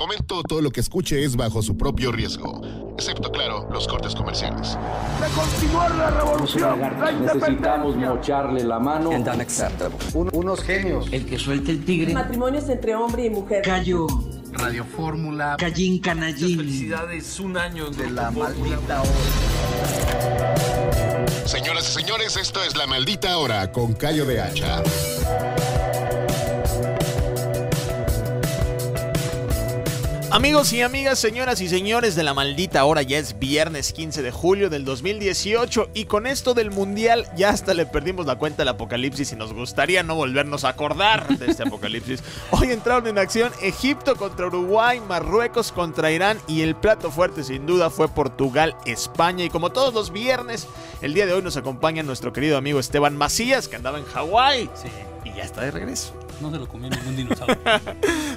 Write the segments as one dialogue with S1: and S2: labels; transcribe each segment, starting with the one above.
S1: momento, todo lo que escuche es bajo su propio riesgo, excepto, claro, los cortes comerciales.
S2: De continuar la revolución, la
S3: necesitamos mocharle la mano.
S4: Unos genios.
S5: El que suelte el tigre.
S6: Matrimonios entre hombre y mujer.
S5: Gallo.
S7: Radio Fórmula.
S5: Callín Canallín.
S7: Felicidades, un año
S4: de la maldita hora.
S1: Señoras y señores, esto es La Maldita Hora con Cayo de Hacha.
S8: Amigos y amigas, señoras y señores de La Maldita Hora, ya es viernes 15 de julio del 2018 y con esto del Mundial ya hasta le perdimos la cuenta al apocalipsis y nos gustaría no volvernos a acordar de este apocalipsis. Hoy entraron en acción Egipto contra Uruguay, Marruecos contra Irán y el plato fuerte sin duda fue Portugal-España. Y como todos los viernes, el día de hoy nos acompaña nuestro querido amigo Esteban Macías, que andaba en Hawái.
S9: Sí.
S8: Y ya está de regreso.
S9: No se lo comió ningún dinosaurio.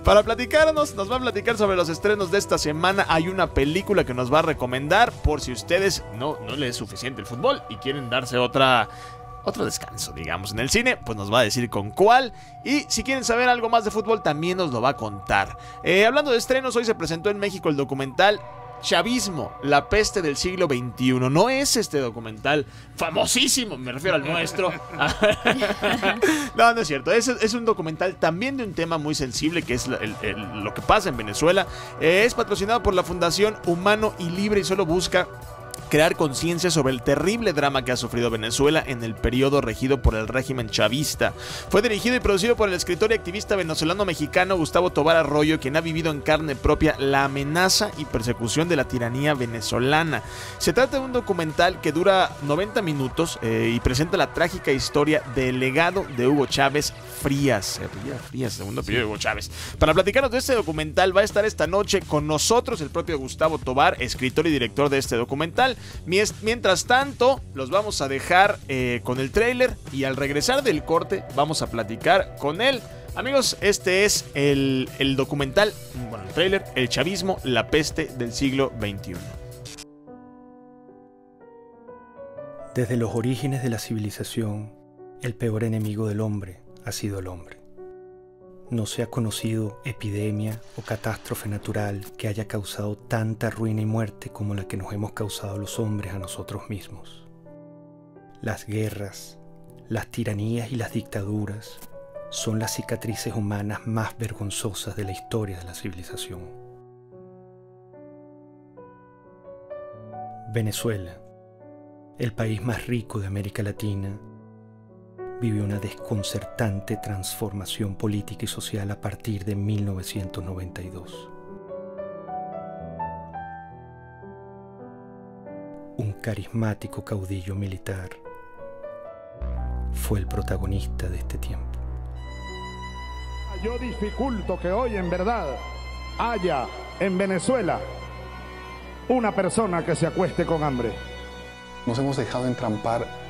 S8: Para platicarnos, nos va a platicar sobre los estrenos de esta semana. Hay una película que nos va a recomendar por si ustedes no les es suficiente el fútbol y quieren darse otro descanso, digamos, en el cine, pues nos va a decir con cuál. Y si quieren saber algo más de fútbol, también nos lo va a contar. Hablando de estrenos, hoy se presentó en México el documental Chavismo, la peste del siglo XXI. No es este documental famosísimo, me refiero al nuestro. No es cierto. Es un documental también de un tema muy sensible, que es lo que pasa en Venezuela. Es patrocinado por la Fundación Humano y Libre y solo busca crear conciencia sobre el terrible drama que ha sufrido Venezuela en el periodo regido por el régimen chavista. Fue dirigido y producido por el escritor y activista venezolano-mexicano Gustavo Tobar Arroyo, quien ha vivido en carne propia la amenaza y persecución de la tiranía venezolana. Se trata de un documental que dura 90 minutos y presenta la trágica historia del legado de Hugo Chávez Frías. Segundo apellido de Hugo Chávez. Para platicarnos de este documental va a estar esta noche con nosotros el propio Gustavo Tobar, escritor y director de este documental. Mientras tanto, los vamos a dejar con el tráiler y al regresar del corte vamos a platicar con él. Amigos, este es el documental, el tráiler, El Chavismo, la peste del siglo XXI.
S10: Desde los orígenes de la civilización, el peor enemigo del hombre ha sido el hombre. No se ha conocido epidemia o catástrofe natural que haya causado tanta ruina y muerte como la que nos hemos causado los hombres a nosotros mismos. Las guerras, las tiranías y las dictaduras son las cicatrices humanas más vergonzosas de la historia de la civilización. Venezuela, el país más rico de América Latina, vivió una desconcertante transformación política y social a partir de 1992. Un carismático caudillo militar fue el protagonista de este tiempo.
S2: Yo dificulto que hoy en verdad haya en Venezuela una persona que se acueste con hambre.
S11: Nos hemos dejado entrampar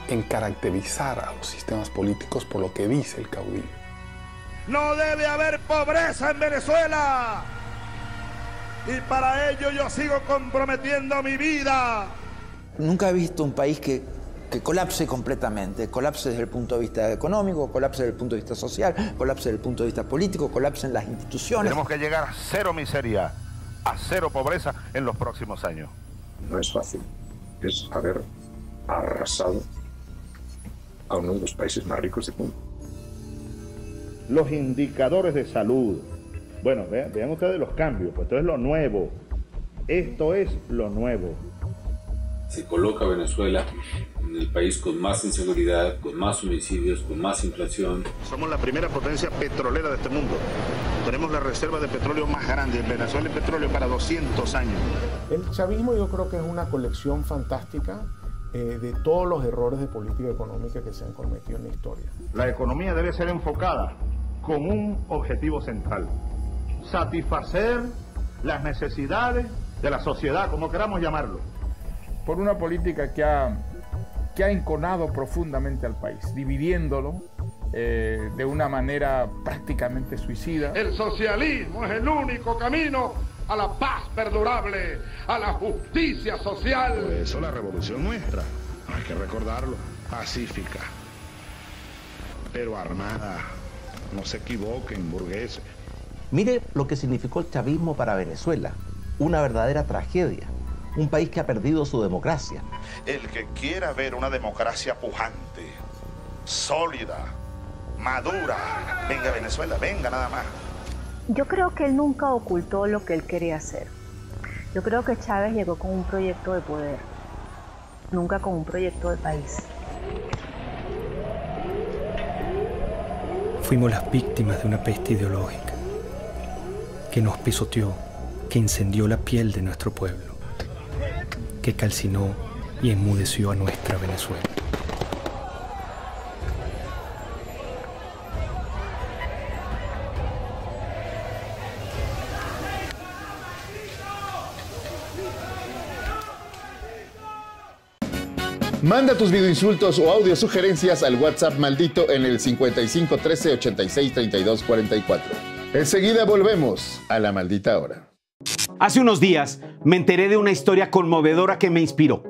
S11: en caracterizar a los sistemas políticos por lo que dice el caudillo.
S2: No debe haber pobreza en Venezuela. Y para ello yo sigo comprometiendo mi vida.
S5: Nunca he visto un país que colapse completamente. Colapse desde el punto de vista económico, colapse desde el punto de vista social, colapse desde el punto de vista político, colapse en las instituciones.
S12: Tenemos que llegar a cero miseria, a cero pobreza en los próximos años.
S13: No es fácil. Es haber arrasado a uno de los países más ricos del mundo.
S2: Los indicadores de salud. Bueno, vean ustedes los cambios, pues esto es lo nuevo. Esto es lo nuevo.
S14: Se coloca a Venezuela en el país con más inseguridad, con más homicidios, con más inflación.
S12: Somos la primera potencia petrolera de este mundo. Tenemos la reserva de petróleo más grande. En Venezuela hay petróleo para 200 años.
S15: El chavismo yo creo que es una colección fantástica de todos los errores de política económica que se han cometido en la historia.
S12: La economía debe ser enfocada con un objetivo central: satisfacer las necesidades de la sociedad, como queramos llamarlo.
S16: Por una política que ha enconado profundamente al país, dividiéndolo de una manera prácticamente suicida.
S2: El socialismo es el único camino a la paz perdurable, a la justicia social.
S12: Por eso la revolución nuestra, hay que recordarlo, pacífica, pero armada. No se equivoquen, burgueses.
S17: Mire lo que significó el chavismo para Venezuela, una verdadera tragedia, un país que ha perdido su democracia.
S18: El que quiera ver una democracia pujante, sólida, madura, venga a Venezuela, venga nada más.
S19: Yo creo que él nunca ocultó lo que él quería hacer. Yo creo que Chávez llegó con un proyecto de poder, nunca con un proyecto de país.
S10: Fuimos las víctimas de una peste ideológica que nos pisoteó, que incendió la piel de nuestro pueblo, que calcinó y enmudeció a nuestra Venezuela.
S1: Manda tus videoinsultos o audio sugerencias al WhatsApp maldito en el 55 13 86 32 44. Enseguida volvemos a La Maldita Hora.
S20: Hace unos días me enteré de una historia conmovedora que me inspiró.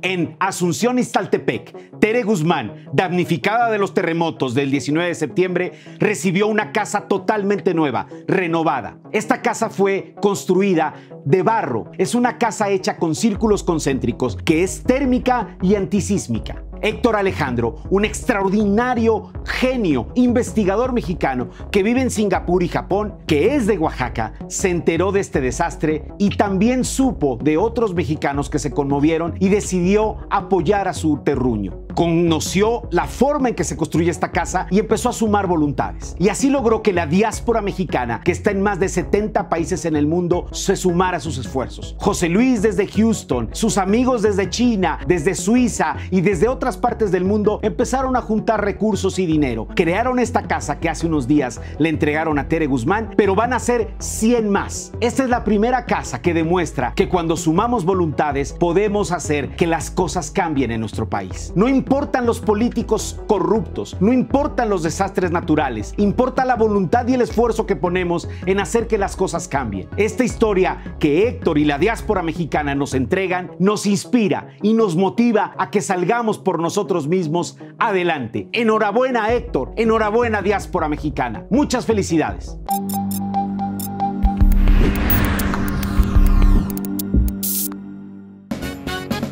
S20: En Asunción Ixtaltepec, Tere Guzmán, damnificada de los terremotos del 19 de septiembre, recibió una casa totalmente nueva, renovada. Esta casa fue construida de barro. Es una casa hecha con círculos concéntricos que es térmica y antisísmica. Héctor Alejandro, un extraordinario genio, investigador mexicano que vive en Singapur y Japón, que es de Oaxaca, se enteró de este desastre y también supo de otros mexicanos que se conmovieron y decidió apoyar a su terruño. Conoció la forma en que se construye esta casa y empezó a sumar voluntades. Y así logró que la diáspora mexicana, que está en más de 70 países en el mundo, se sumara a sus esfuerzos. José Luis desde Houston, sus amigos desde China, desde Suiza y desde otras partes del mundo empezaron a juntar recursos y dinero. Crearon esta casa que hace unos días le entregaron a Tere Guzmán, pero van a ser 100 más. Esta es la primera casa que demuestra que cuando sumamos voluntades podemos hacer que las cosas cambien en nuestro país. No importan los políticos corruptos, no importan los desastres naturales, importa la voluntad y el esfuerzo que ponemos en hacer que las cosas cambien. Esta historia que Héctor y la diáspora mexicana nos entregan nos inspira y nos motiva a que salgamos por nosotros mismos adelante. Enhorabuena, Héctor, enhorabuena, diáspora mexicana. Muchas felicidades.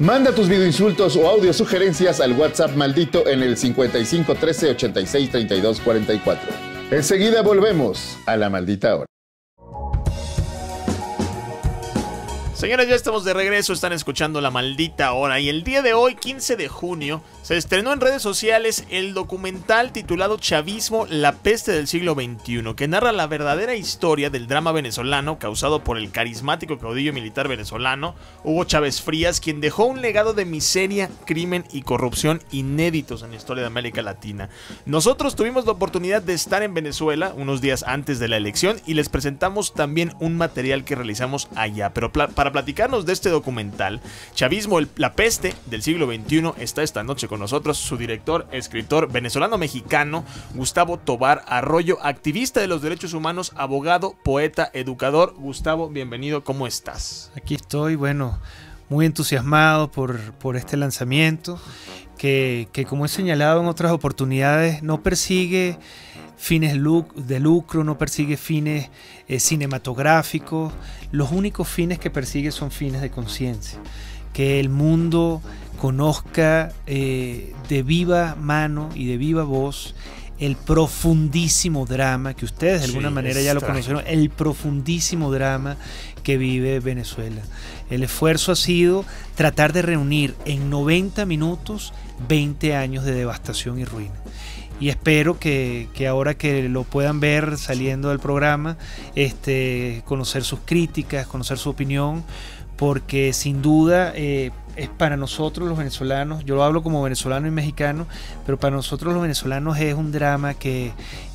S1: Manda tus videoinsultos o audio sugerencias al WhatsApp maldito en el 55 13 86 32 44. Enseguida volvemos a La Maldita Hora.
S8: Señores, ya estamos de regreso, están escuchando La Maldita Hora y el día de hoy, 15 de junio, se estrenó en redes sociales el documental titulado Chavismo, la peste del siglo XXI, que narra la verdadera historia del drama venezolano causado por el carismático caudillo militar venezolano Hugo Chávez Frías, quien dejó un legado de miseria, crimen y corrupción inéditos en la historia de América Latina. Nosotros tuvimos la oportunidad de estar en Venezuela unos días antes de la elección y les presentamos también un material que realizamos allá, pero para platicarnos de este documental, Chavismo, la peste del siglo XXI, está esta noche con nosotros su director, escritor venezolano-mexicano, Gustavo Tobar Arroyo, activista de los derechos humanos, abogado, poeta, educador. Gustavo, bienvenido, ¿cómo estás?
S21: Aquí estoy, bueno, muy entusiasmado por este lanzamiento, que como he señalado en otras oportunidades, no persigue fines de lucro, no persigue fines cinematográficos. Los únicos fines que persigue son fines de conciencia, que el mundo conozca de viva mano y de viva voz el profundísimo drama, que ustedes de alguna manera ya lo conocieron, el profundísimo drama que vive Venezuela. El esfuerzo ha sido tratar de reunir en 90 minutos 20 años de devastación y ruina. Y espero que ahora que lo puedan ver saliendo del programa, conocer sus críticas, conocer su opinión, porque sin duda es para nosotros los venezolanos, yo lo hablo como venezolano y mexicano, pero para nosotros los venezolanos es un drama que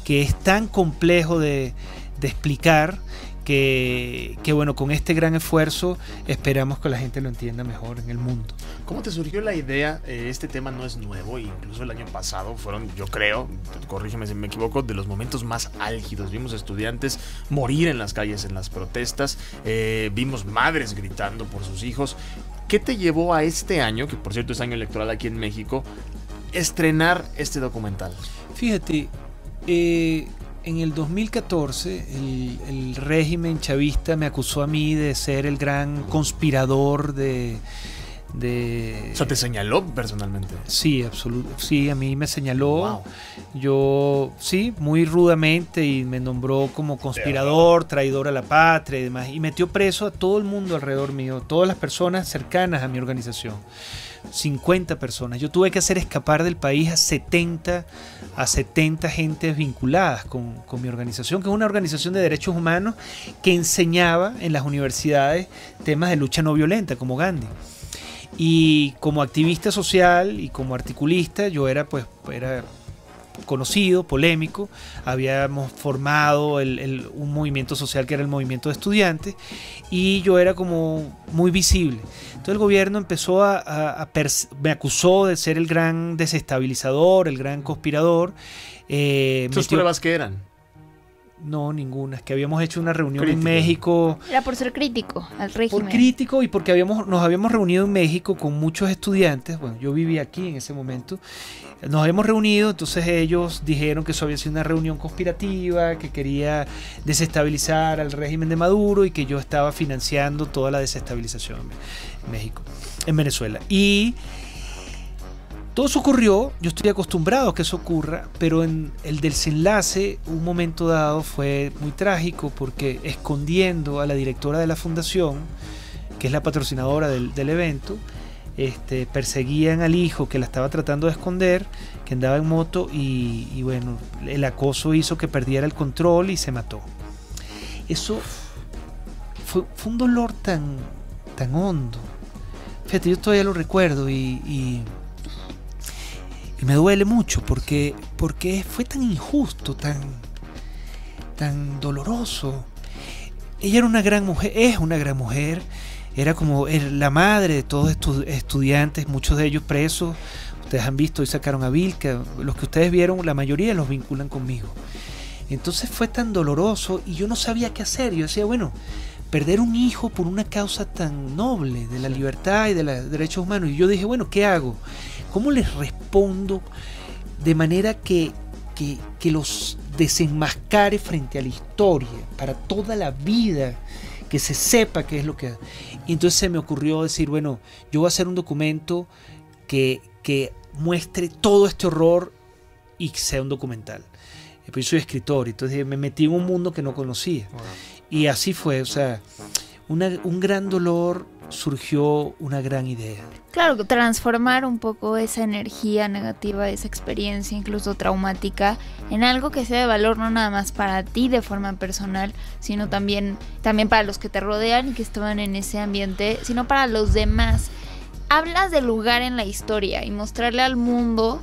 S21: es tan complejo de explicar, que bueno, con este gran esfuerzo esperamos que la gente lo entienda mejor en el mundo.
S8: ¿Cómo te surgió la idea? Este tema no es nuevo, incluso el año pasado fueron, yo creo, corrígeme si me equivoco, de los momentos más álgidos. Vimos estudiantes morir en las calles en las protestas, vimos madres gritando por sus hijos. ¿Qué te llevó a este año, que por cierto es año electoral aquí en México, estrenar este documental?
S21: Fíjate, en el 2014 el régimen chavista me acusó a mí de ser el gran conspirador de...
S8: O sea, ¿te señaló personalmente?
S21: Sí, sí, a mí me señaló.
S8: Wow.
S21: Yo, sí, muy rudamente, y me nombró como conspirador, traidor a la patria y demás. Y metió preso a todo el mundo alrededor mío, todas las personas cercanas a mi organización. 50 personas. Yo tuve que hacer escapar del país a 70 gentes vinculadas con mi organización, que es una organización de derechos humanos que enseñaba en las universidades temas de lucha no violenta, como Gandhi. Y como activista social y como articulista, yo era conocido, polémico. Habíamos formado un movimiento social que era el movimiento de estudiantes, y yo era como muy visible. Entonces el gobierno empezó me acusó de ser el gran desestabilizador, el gran conspirador.
S8: ¿Tus pruebas qué eran?
S21: No, ninguna. Es que habíamos hecho una reunión en México.
S3: Era por ser crítico al régimen.
S21: Por crítico, y porque nos habíamos reunido en México con muchos estudiantes. Bueno, yo vivía aquí en ese momento. Nos habíamos reunido, entonces ellos dijeron que eso había sido una reunión conspirativa, que quería desestabilizar al régimen de Maduro y que yo estaba financiando toda la desestabilización en Venezuela. Y todo eso ocurrió, yo estoy acostumbrado a que eso ocurra, pero en el desenlace, un momento dado, fue muy trágico, porque escondiendo a la directora de la fundación, que es la patrocinadora del evento, perseguían al hijo que la estaba tratando de esconder, que andaba en moto, y bueno, el acoso hizo que perdiera el control y se mató. Eso fue un dolor tan hondo. Fíjate, yo todavía lo recuerdo y me duele mucho porque fue tan injusto, tan doloroso. Ella era una gran mujer, es una gran mujer, era como la madre de todos estos estudiantes, muchos de ellos presos. Ustedes han visto, hoy sacaron a Vilca, los que ustedes vieron, la mayoría los vinculan conmigo. Entonces fue tan doloroso y yo no sabía qué hacer. Yo decía, bueno, perder un hijo por una causa tan noble de la libertad y de los derechos humanos. Y yo dije, bueno, ¿qué hago? ¿Cómo les respondo de manera que los desenmascare frente a la historia, para toda la vida, que se sepa qué es lo que... Y entonces se me ocurrió decir, bueno, yo voy a hacer un documento que muestre todo este horror y que sea un documental. Pues yo soy escritor, entonces me metí en un mundo que no conocía. Wow. Y así fue, o sea, un gran dolor, surgió una gran idea.
S3: Claro, transformar un poco esa energía negativa, esa experiencia incluso traumática, en algo que sea de valor no nada más para ti de forma personal, sino también para los que te rodean y que estaban en ese ambiente, sino para los demás. Hablas del lugar en la historia y mostrarle al mundo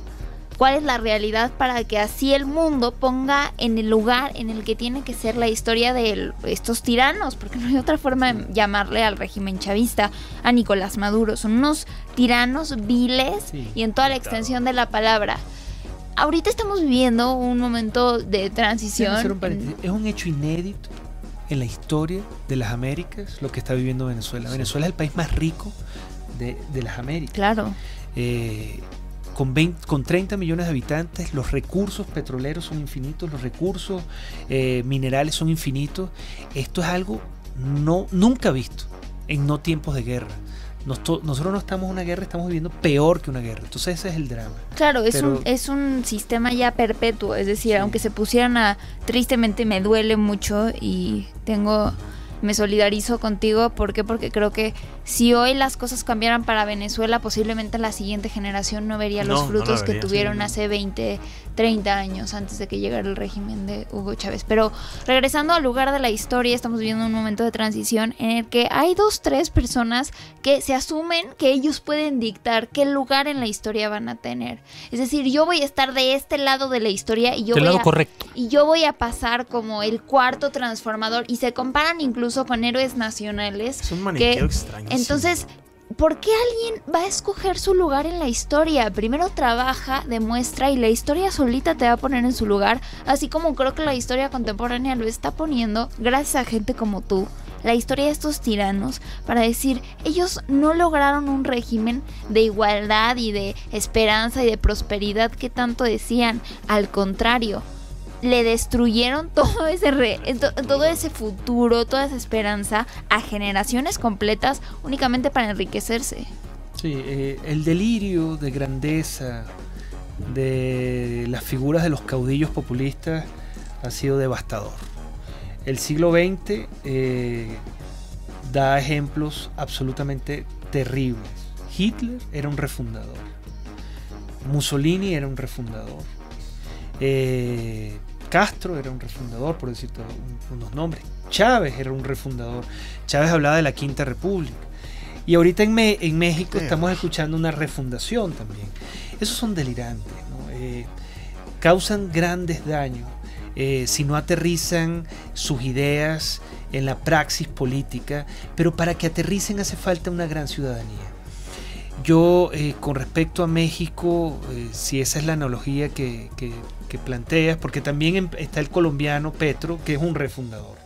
S3: cuál es la realidad, para que así el mundo ponga en el lugar en el que tiene que ser la historia de estos tiranos, porque no hay otra forma de llamarle al régimen chavista, a Nicolás Maduro. Son unos tiranos viles, sí, y en toda la extensión de la palabra. Ahorita estamos viviendo un momento de transición.
S21: Es un hecho inédito en la historia de las Américas lo que está viviendo Venezuela. Sí. Venezuela es el país más rico de las Américas.
S3: Claro.
S21: Con 30 millones de habitantes, los recursos petroleros son infinitos, los recursos minerales son infinitos. Esto es algo nunca visto en no tiempos de guerra. Nosotros no estamos en una guerra, estamos viviendo peor que una guerra. Entonces ese es el drama.
S3: Claro, es un sistema ya perpetuo. Es decir, sí, aunque se pusieran tristemente me duele mucho y me solidarizo contigo. ¿Por qué? Porque creo que si hoy las cosas cambiaran para Venezuela, posiblemente la siguiente generación no vería los frutos que tuvieron hace 20, 30 años antes de que llegara el régimen de Hugo Chávez. Pero regresando al lugar de la historia, estamos viviendo un momento de transición en el que hay 2-3 personas que se asumen que ellos pueden dictar qué lugar en la historia van a tener. Es decir, yo voy a estar de este lado de la historia y yo voy a pasar como el cuarto transformador, y se comparan incluso con héroes nacionales.
S8: Es un maniqueo extraño.
S3: Entonces, ¿por qué alguien va a escoger su lugar en la historia? Primero trabaja, demuestra, y la historia solita te va a poner en su lugar, así como creo que la historia contemporánea lo está poniendo, gracias a gente como tú, la historia de estos tiranos, para decir, ellos no lograron un régimen de igualdad y de esperanza y de prosperidad que tanto decían. Al contrario, le destruyeron todo ese futuro, toda esa esperanza a generaciones completas únicamente para enriquecerse.
S21: Sí, el delirio de grandeza de las figuras de los caudillos populistas ha sido devastador. El siglo XX da ejemplos absolutamente terribles. Hitler era un refundador. Mussolini era un refundador. Castro era un refundador, por decir unos nombres. Chávez era un refundador. Chávez hablaba de la Quinta República. Y ahorita en México estamos escuchando una refundación también. Esos son delirantes, ¿no? Causan grandes daños si no aterrizan sus ideas en la praxis política, pero para que aterricen hace falta una gran ciudadanía. Yo, con respecto a México, si esa es la analogía que planteas, porque también está el colombiano Petro, que es un refundador,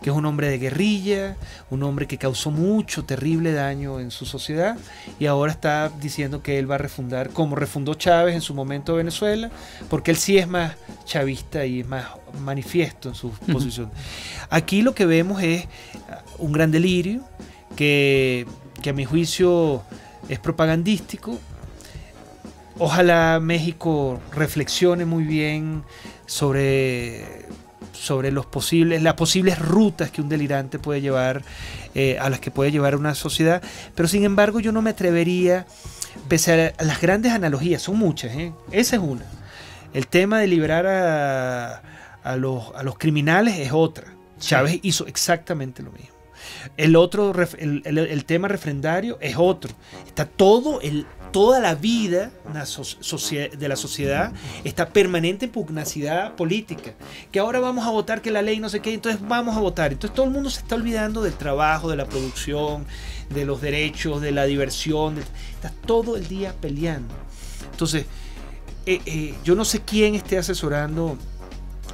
S21: que es un hombre de guerrilla, un hombre que causó mucho, terrible daño en su sociedad, y ahora está diciendo que él va a refundar, como refundó Chávez en su momento Venezuela, porque él sí es más chavista y es más manifiesto en su posición. Aquí lo que vemos es un gran delirio que a mi juicio es propagandístico. Ojalá México reflexione muy bien sobre las posibles rutas que un delirante puede llevar, a las que puede llevar una sociedad, pero sin embargo yo no me atrevería, pese a las grandes analogías, son muchas, esa es una. El tema de liberar a los criminales es otra. Sí. Chávez hizo exactamente lo mismo. El otro, el tema refrendario es otro. Está toda la vida de la sociedad está permanente en pugnacidad política. Que ahora vamos a votar que la ley no sé qué, entonces vamos a votar. Entonces todo el mundo se está olvidando del trabajo, de la producción, de los derechos, de la diversión. Está todo el día peleando. Entonces, yo no sé quién esté asesorando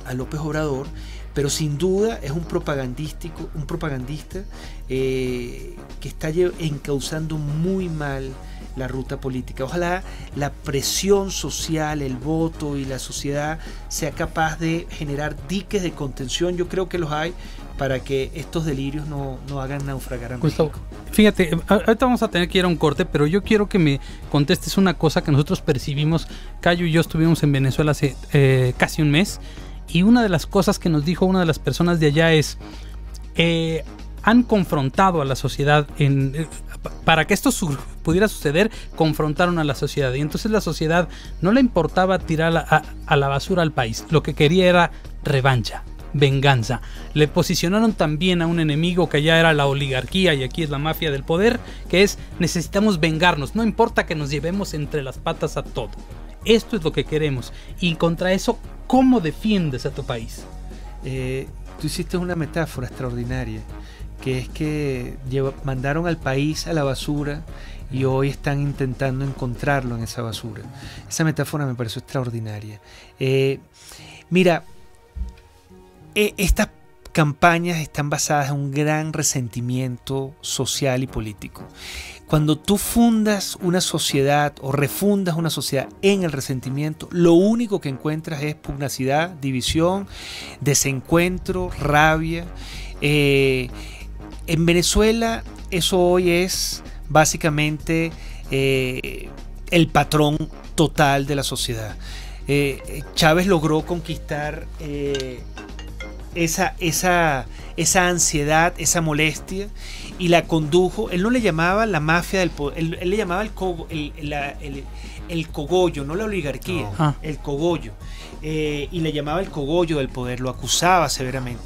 S21: a López Obrador, pero sin duda es un propagandista que está encauzando muy mal la ruta política. Ojalá la presión social, el voto y la sociedad sea capaz de generar diques de contención. Yo creo que los hay para que estos delirios no hagan naufragar a México.
S6: Fíjate, ahorita vamos a tener que ir a un corte, pero yo quiero que me contestes una cosa que nosotros percibimos. Cayo y yo estuvimos en Venezuela hace casi un mes, y una de las cosas que nos dijo una de las personas de allá es han confrontado a la sociedad para que esto pudiera suceder, confrontaron a la sociedad, y entonces la sociedad no le importaba tirar a la basura al país, lo que quería era revancha, venganza. Le posicionaron también a un enemigo que allá era la oligarquía y aquí es la mafia del poder, que es necesitamos vengarnos, no importa que nos llevemos entre las patas a todo. Esto es lo que queremos, y contra eso, ¿cómo defiendes a tu país?
S21: Tú hiciste una metáfora extraordinaria, que es que mandaron al país a la basura y hoy están intentando encontrarlo en esa basura. Esa metáfora me pareció extraordinaria. Mira, estas campañas están basadas en un gran resentimiento social y político. Cuando tú fundas una sociedad o refundas una sociedad en el resentimiento, lo único que encuentras es pugnacidad, división, desencuentro, rabia. En Venezuela eso hoy es básicamente el patrón total de la sociedad. Chávez logró conquistar esa ansiedad, esa molestia, y la condujo. Él no le llamaba la mafia del poder, él le llamaba el cogollo, no la oligarquía, no. El cogollo, y le llamaba el cogollo del poder, lo acusaba severamente.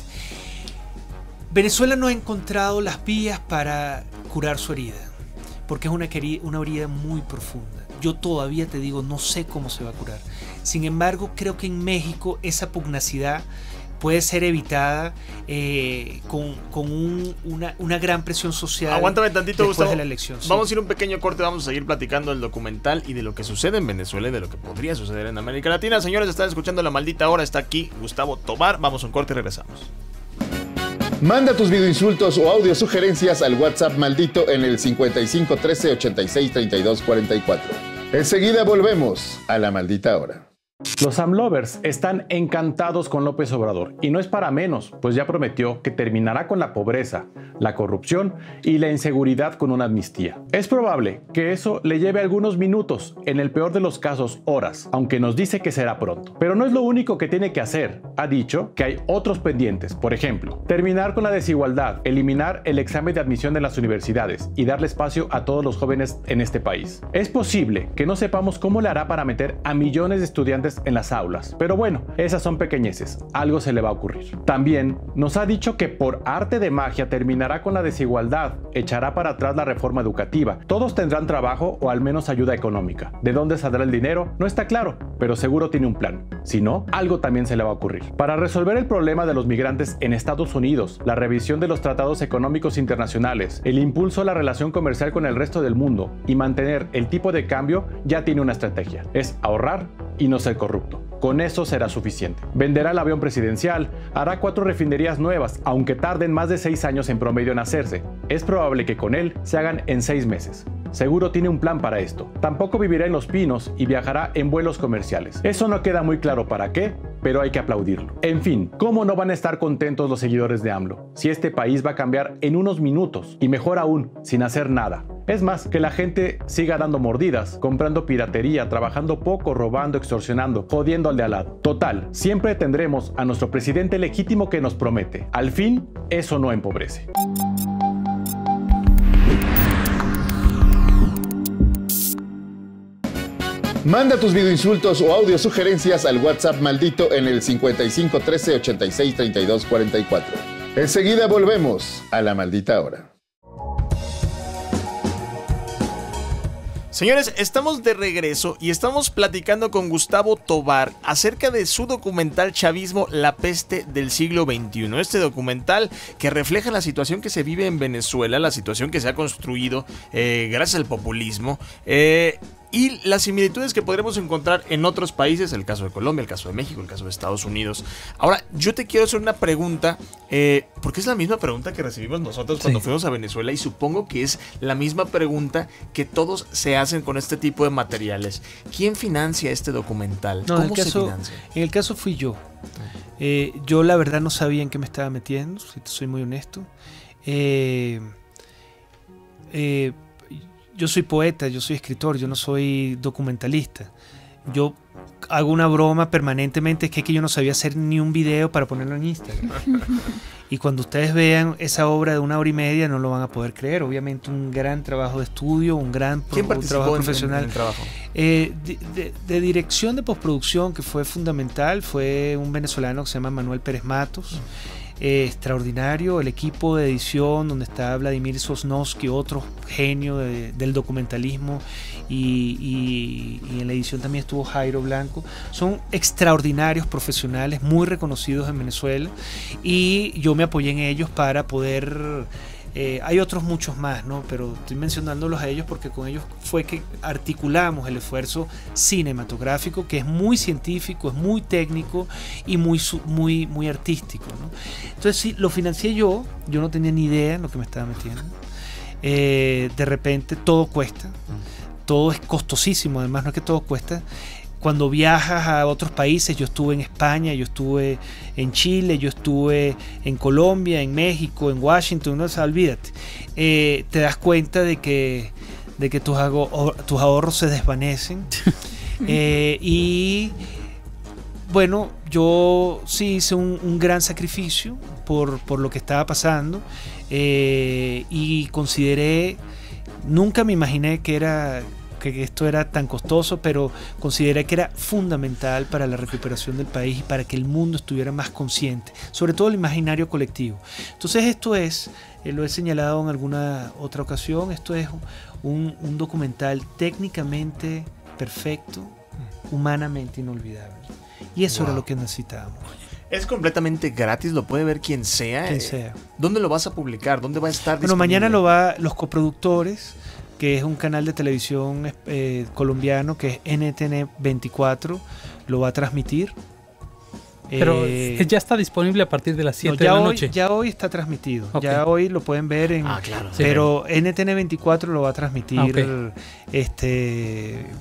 S21: Venezuela no ha encontrado las vías para curar su herida, porque es una herida muy profunda. Yo todavía te digo, no sé cómo se va a curar. Sin embargo, creo que en México esa pugnacidad puede ser evitada con una gran presión social.
S8: Aguántame tantito,
S21: después
S8: Gustavo,
S21: de la elección. Sí.
S8: Vamos a ir un pequeño corte, vamos a seguir platicando del documental y de lo que sucede en Venezuela y de lo que podría suceder en América Latina. Señores, están escuchando La Maldita Hora, está aquí Gustavo Tobar. Vamos a un corte y regresamos.
S1: Manda tus videoinsultos o audio sugerencias al WhatsApp maldito en el 55 13 86 32 44. Enseguida volvemos a La Maldita Hora.
S7: Los AMLovers están encantados con López Obrador y no es para menos, pues ya prometió que terminará con la pobreza, la corrupción y la inseguridad con una amnistía. Es probable que eso le lleve algunos minutos, en el peor de los casos horas, aunque nos dice que será pronto. Pero no es lo único que tiene que hacer. Ha dicho que hay otros pendientes, por ejemplo, terminar con la desigualdad, eliminar el examen de admisión de las universidades y darle espacio a todos los jóvenes en este país. Es posible que no sepamos cómo le hará para meter a millones de estudiantes en las aulas, pero bueno, esas son pequeñeces, algo se le va a ocurrir. También nos ha dicho que por arte de magia terminará con la desigualdad, echará para atrás la reforma educativa, todos tendrán trabajo o al menos ayuda económica. ¿De dónde saldrá el dinero? No está claro, pero seguro tiene un plan. Si no, algo también se le va a ocurrir. Para resolver el problema de los migrantes en Estados Unidos, la revisión de los tratados económicos internacionales, el impulso a la relación comercial con el resto del mundo y mantener el tipo de cambio, ya tiene una estrategia. Es ahorrar y no ser corrupto. Con eso será suficiente. Venderá el avión presidencial, hará 4 refinerías nuevas, aunque tarden más de 6 años en promedio en hacerse. Es probable que con él se hagan en 6 meses. Seguro tiene un plan para esto. Tampoco vivirá en Los Pinos y viajará en vuelos comerciales. Eso no queda muy claro para qué, pero hay que aplaudirlo. En fin, ¿cómo no van a estar contentos los seguidores de AMLO? Si este país va a cambiar en unos minutos, y mejor aún, sin hacer nada. Es más, que la gente siga dando mordidas, comprando piratería, trabajando poco, robando, extorsionando, jodiendo al de al lado. Total, siempre tendremos a nuestro presidente legítimo que nos promete. Al fin, eso no empobrece.
S1: Manda tus videoinsultos o audio sugerencias al WhatsApp maldito en el 55 13 86 32 44. Enseguida volvemos a la maldita hora.
S8: Señores, estamos de regreso y estamos platicando con Gustavo Tobar acerca de su documental Chavismo, la peste del siglo XXI. Este documental que refleja la situación que se vive en Venezuela, la situación que se ha construido gracias al populismo. Y las similitudes que podremos encontrar en otros países, el caso de Colombia, el caso de México, el caso de Estados Unidos. Ahora, yo te quiero hacer una pregunta, porque es la misma pregunta que recibimos nosotros cuando fuimos a Venezuela y supongo que es la misma pregunta que todos se hacen con este tipo de materiales. ¿Quién financia este documental?
S21: No,
S8: ¿Cómo se financia?
S21: En el caso fui yo. Yo la verdad no sabía en qué me estaba metiendo, si te soy muy honesto. Yo soy poeta, yo soy escritor, yo no soy documentalista. Yo hago una broma permanentemente, es que yo no sabía hacer ni un video para ponerlo en Instagram. Y cuando ustedes vean esa obra de 1 hora y media no lo van a poder creer. Obviamente un gran trabajo de estudio, un gran trabajo profesional.
S8: En el trabajo?
S21: De dirección de postproducción, que fue fundamental, fue un venezolano que se llama Manuel Pérez Matos. Extraordinario, el equipo de edición donde está Vladimir Sosnovsky, otro genio del documentalismo, y en la edición también estuvo Jairo Blanco. Son extraordinarios profesionales, muy reconocidos en Venezuela, y yo me apoyé en ellos para poder... hay otros muchos más, ¿no? Pero estoy mencionándolos a ellos porque con ellos fue que articulamos el esfuerzo cinematográfico, que es muy científico, es muy técnico y muy artístico, ¿no? Entonces sí, lo financié yo no tenía ni idea en lo que me estaba metiendo. De repente todo cuesta, todo es costosísimo, además no es que todo cuesta. Cuando viajas a otros países, yo estuve en España, yo estuve en Chile, yo estuve en Colombia, en México, en Washington, no, o sea, olvídate. Te das cuenta de que tus ahorros se desvanecen. Y bueno, yo sí hice un gran sacrificio por lo que estaba pasando, y consideré, nunca me imaginé que esto era tan costoso, pero consideré que era fundamental para la recuperación del país y para que el mundo estuviera más consciente, sobre todo el imaginario colectivo. Entonces esto es, lo he señalado en alguna otra ocasión, esto es un documental técnicamente perfecto, humanamente inolvidable. Y eso era lo que necesitábamos.
S8: Es completamente gratis, lo puede ver quien sea.
S21: Quien sea.
S8: ¿Dónde lo vas a publicar? ¿Dónde va a estar
S21: disponible?
S8: Bueno,
S21: mañana los coproductores, que es un canal de televisión colombiano, que es NTN 24, lo va a transmitir.
S6: Pero ya está disponible a partir de las 7 de la noche.
S21: Ya hoy está transmitido. Okay. Ya hoy lo pueden ver en...
S8: claro.
S21: Pero NTN 24 lo va a transmitir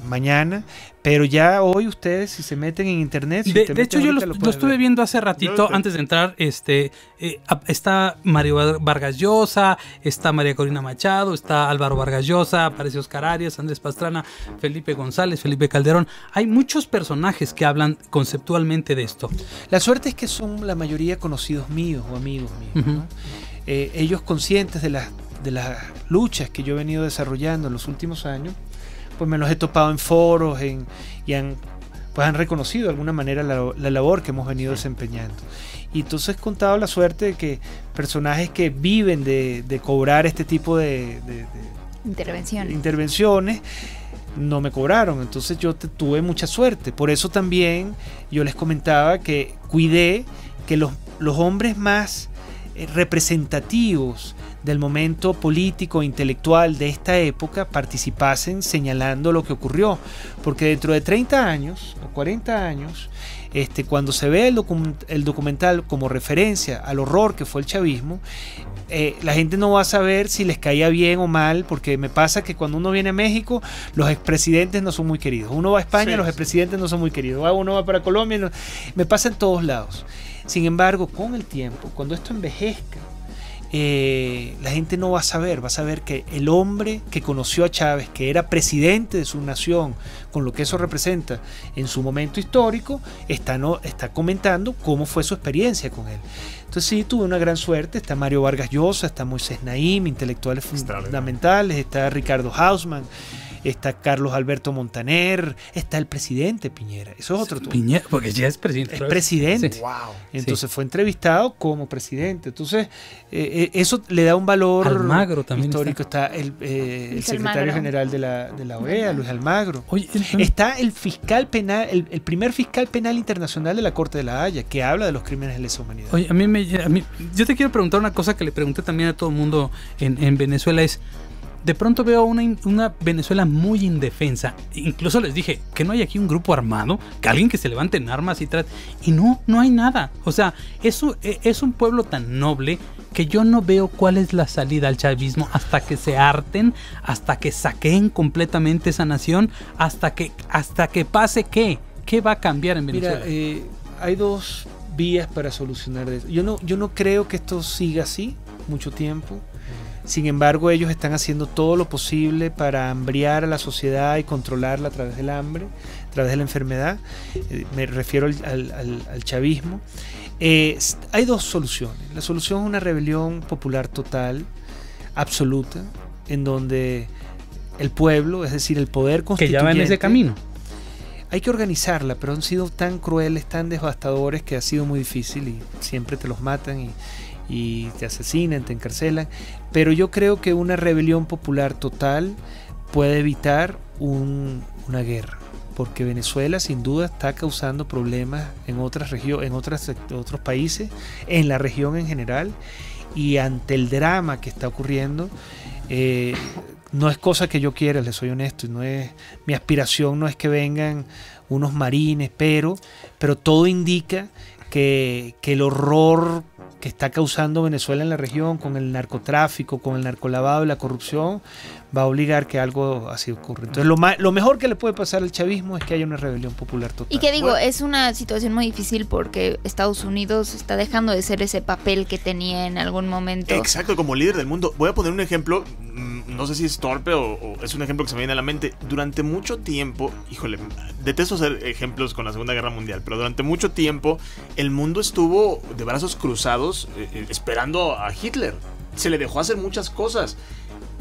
S21: mañana. Pero ya hoy ustedes, si se meten en internet...
S6: De hecho, yo lo estuve viendo hace ratito, antes de entrar. Está Mario Vargas Llosa, está María Corina Machado, está Álvaro Vargas Llosa, aparece Oscar Arias, Andrés Pastrana, Felipe González, Felipe Calderón. Hay muchos personajes que hablan conceptualmente de esto.
S21: La suerte es que son la mayoría conocidos míos o amigos míos, ¿no? Ellos conscientes de las luchas que yo he venido desarrollando en los últimos años, pues me los he topado en foros y han reconocido de alguna manera la labor que hemos venido desempeñando. Y entonces he contado la suerte de que personajes que viven de cobrar este tipo de intervenciones no me cobraron. Entonces yo tuve mucha suerte. Por eso también yo les comentaba que cuidé que los hombres más representativos del momento político e intelectual de esta época participasen señalando lo que ocurrió, porque dentro de 30 años o 40 años, cuando se ve el documental como referencia al horror que fue el chavismo, la gente no va a saber si les caía bien o mal, porque me pasa que cuando uno viene a México, los expresidentes no son muy queridos. Uno va a España, los expresidentes no son muy queridos. Uno va para Colombia, me pasa en todos lados. Sin embargo, con el tiempo, cuando esto envejezca, la gente no va a saber que el hombre que conoció a Chávez, que era presidente de su nación, con lo que eso representa en su momento histórico, está comentando cómo fue su experiencia con él. Entonces sí, tuve una gran suerte. Está Mario Vargas Llosa, está Moisés Naim, intelectuales fundamentales, está Ricardo Hausmann, está Carlos Alberto Montaner, está el presidente Piñera. Eso es otro tema.
S6: Piñera, porque ya es presidente.
S21: Es presidente.
S6: Sí.
S21: Wow. Entonces fue entrevistado como presidente. Entonces eso le da un valor
S6: Almagro también
S21: histórico. Está el secretario general de la OEA, Luis Almagro.
S6: Oye,
S21: está el fiscal penal, el primer fiscal penal internacional de la Corte de la Haya, que habla de los crímenes de lesa humanidad.
S6: Oye, yo te quiero preguntar una cosa que le pregunté también a todo el mundo en Venezuela. De pronto veo una Venezuela muy indefensa. Incluso les dije que no hay aquí un grupo armado, que alguien que se levante en armas y no hay nada. O sea, eso es un pueblo tan noble que yo no veo cuál es la salida al chavismo hasta que se harten, hasta que saqueen completamente esa nación, hasta que pase ¿qué va a cambiar en Venezuela?
S21: Mira, hay dos vías para solucionar eso. Yo no creo que esto siga así mucho tiempo. Sin embargo, ellos están haciendo todo lo posible para hambriar a la sociedad y controlarla a través del hambre, a través de la enfermedad. Me refiero al chavismo. Hay dos soluciones. La solución es una rebelión popular total, absoluta, en donde el pueblo, es decir, el poder constituyente...
S6: Que ya va en ese camino.
S21: Hay que organizarla, pero han sido tan crueles, tan devastadores, que ha sido muy difícil y siempre te los matan y te asesinan, te encarcelan. Pero yo creo que una rebelión popular total puede evitar una guerra, porque Venezuela sin duda está causando problemas en otras regiones, en otros países, en la región en general, y ante el drama que está ocurriendo, no es cosa que yo quiera, les soy honesto, mi aspiración no es que vengan unos marines, pero todo indica que el horror que está causando Venezuela en la región, con el narcotráfico, con el narcolavado y la corrupción, va a obligar que algo así ocurra. Entonces lo mejor que le puede pasar al chavismo es que haya una rebelión popular total.
S3: Y que digo, es una situación muy difícil porque Estados Unidos está dejando de ser ese papel que tenía en algún momento.
S8: Exacto, como líder del mundo. Voy a poner un ejemplo, no sé si es torpe o es un ejemplo que se me viene a la mente. Durante mucho tiempo, híjole, detesto hacer ejemplos con la Segunda Guerra Mundial, pero durante mucho tiempo el mundo estuvo de brazos cruzados esperando a Hitler. Se le dejó hacer muchas cosas.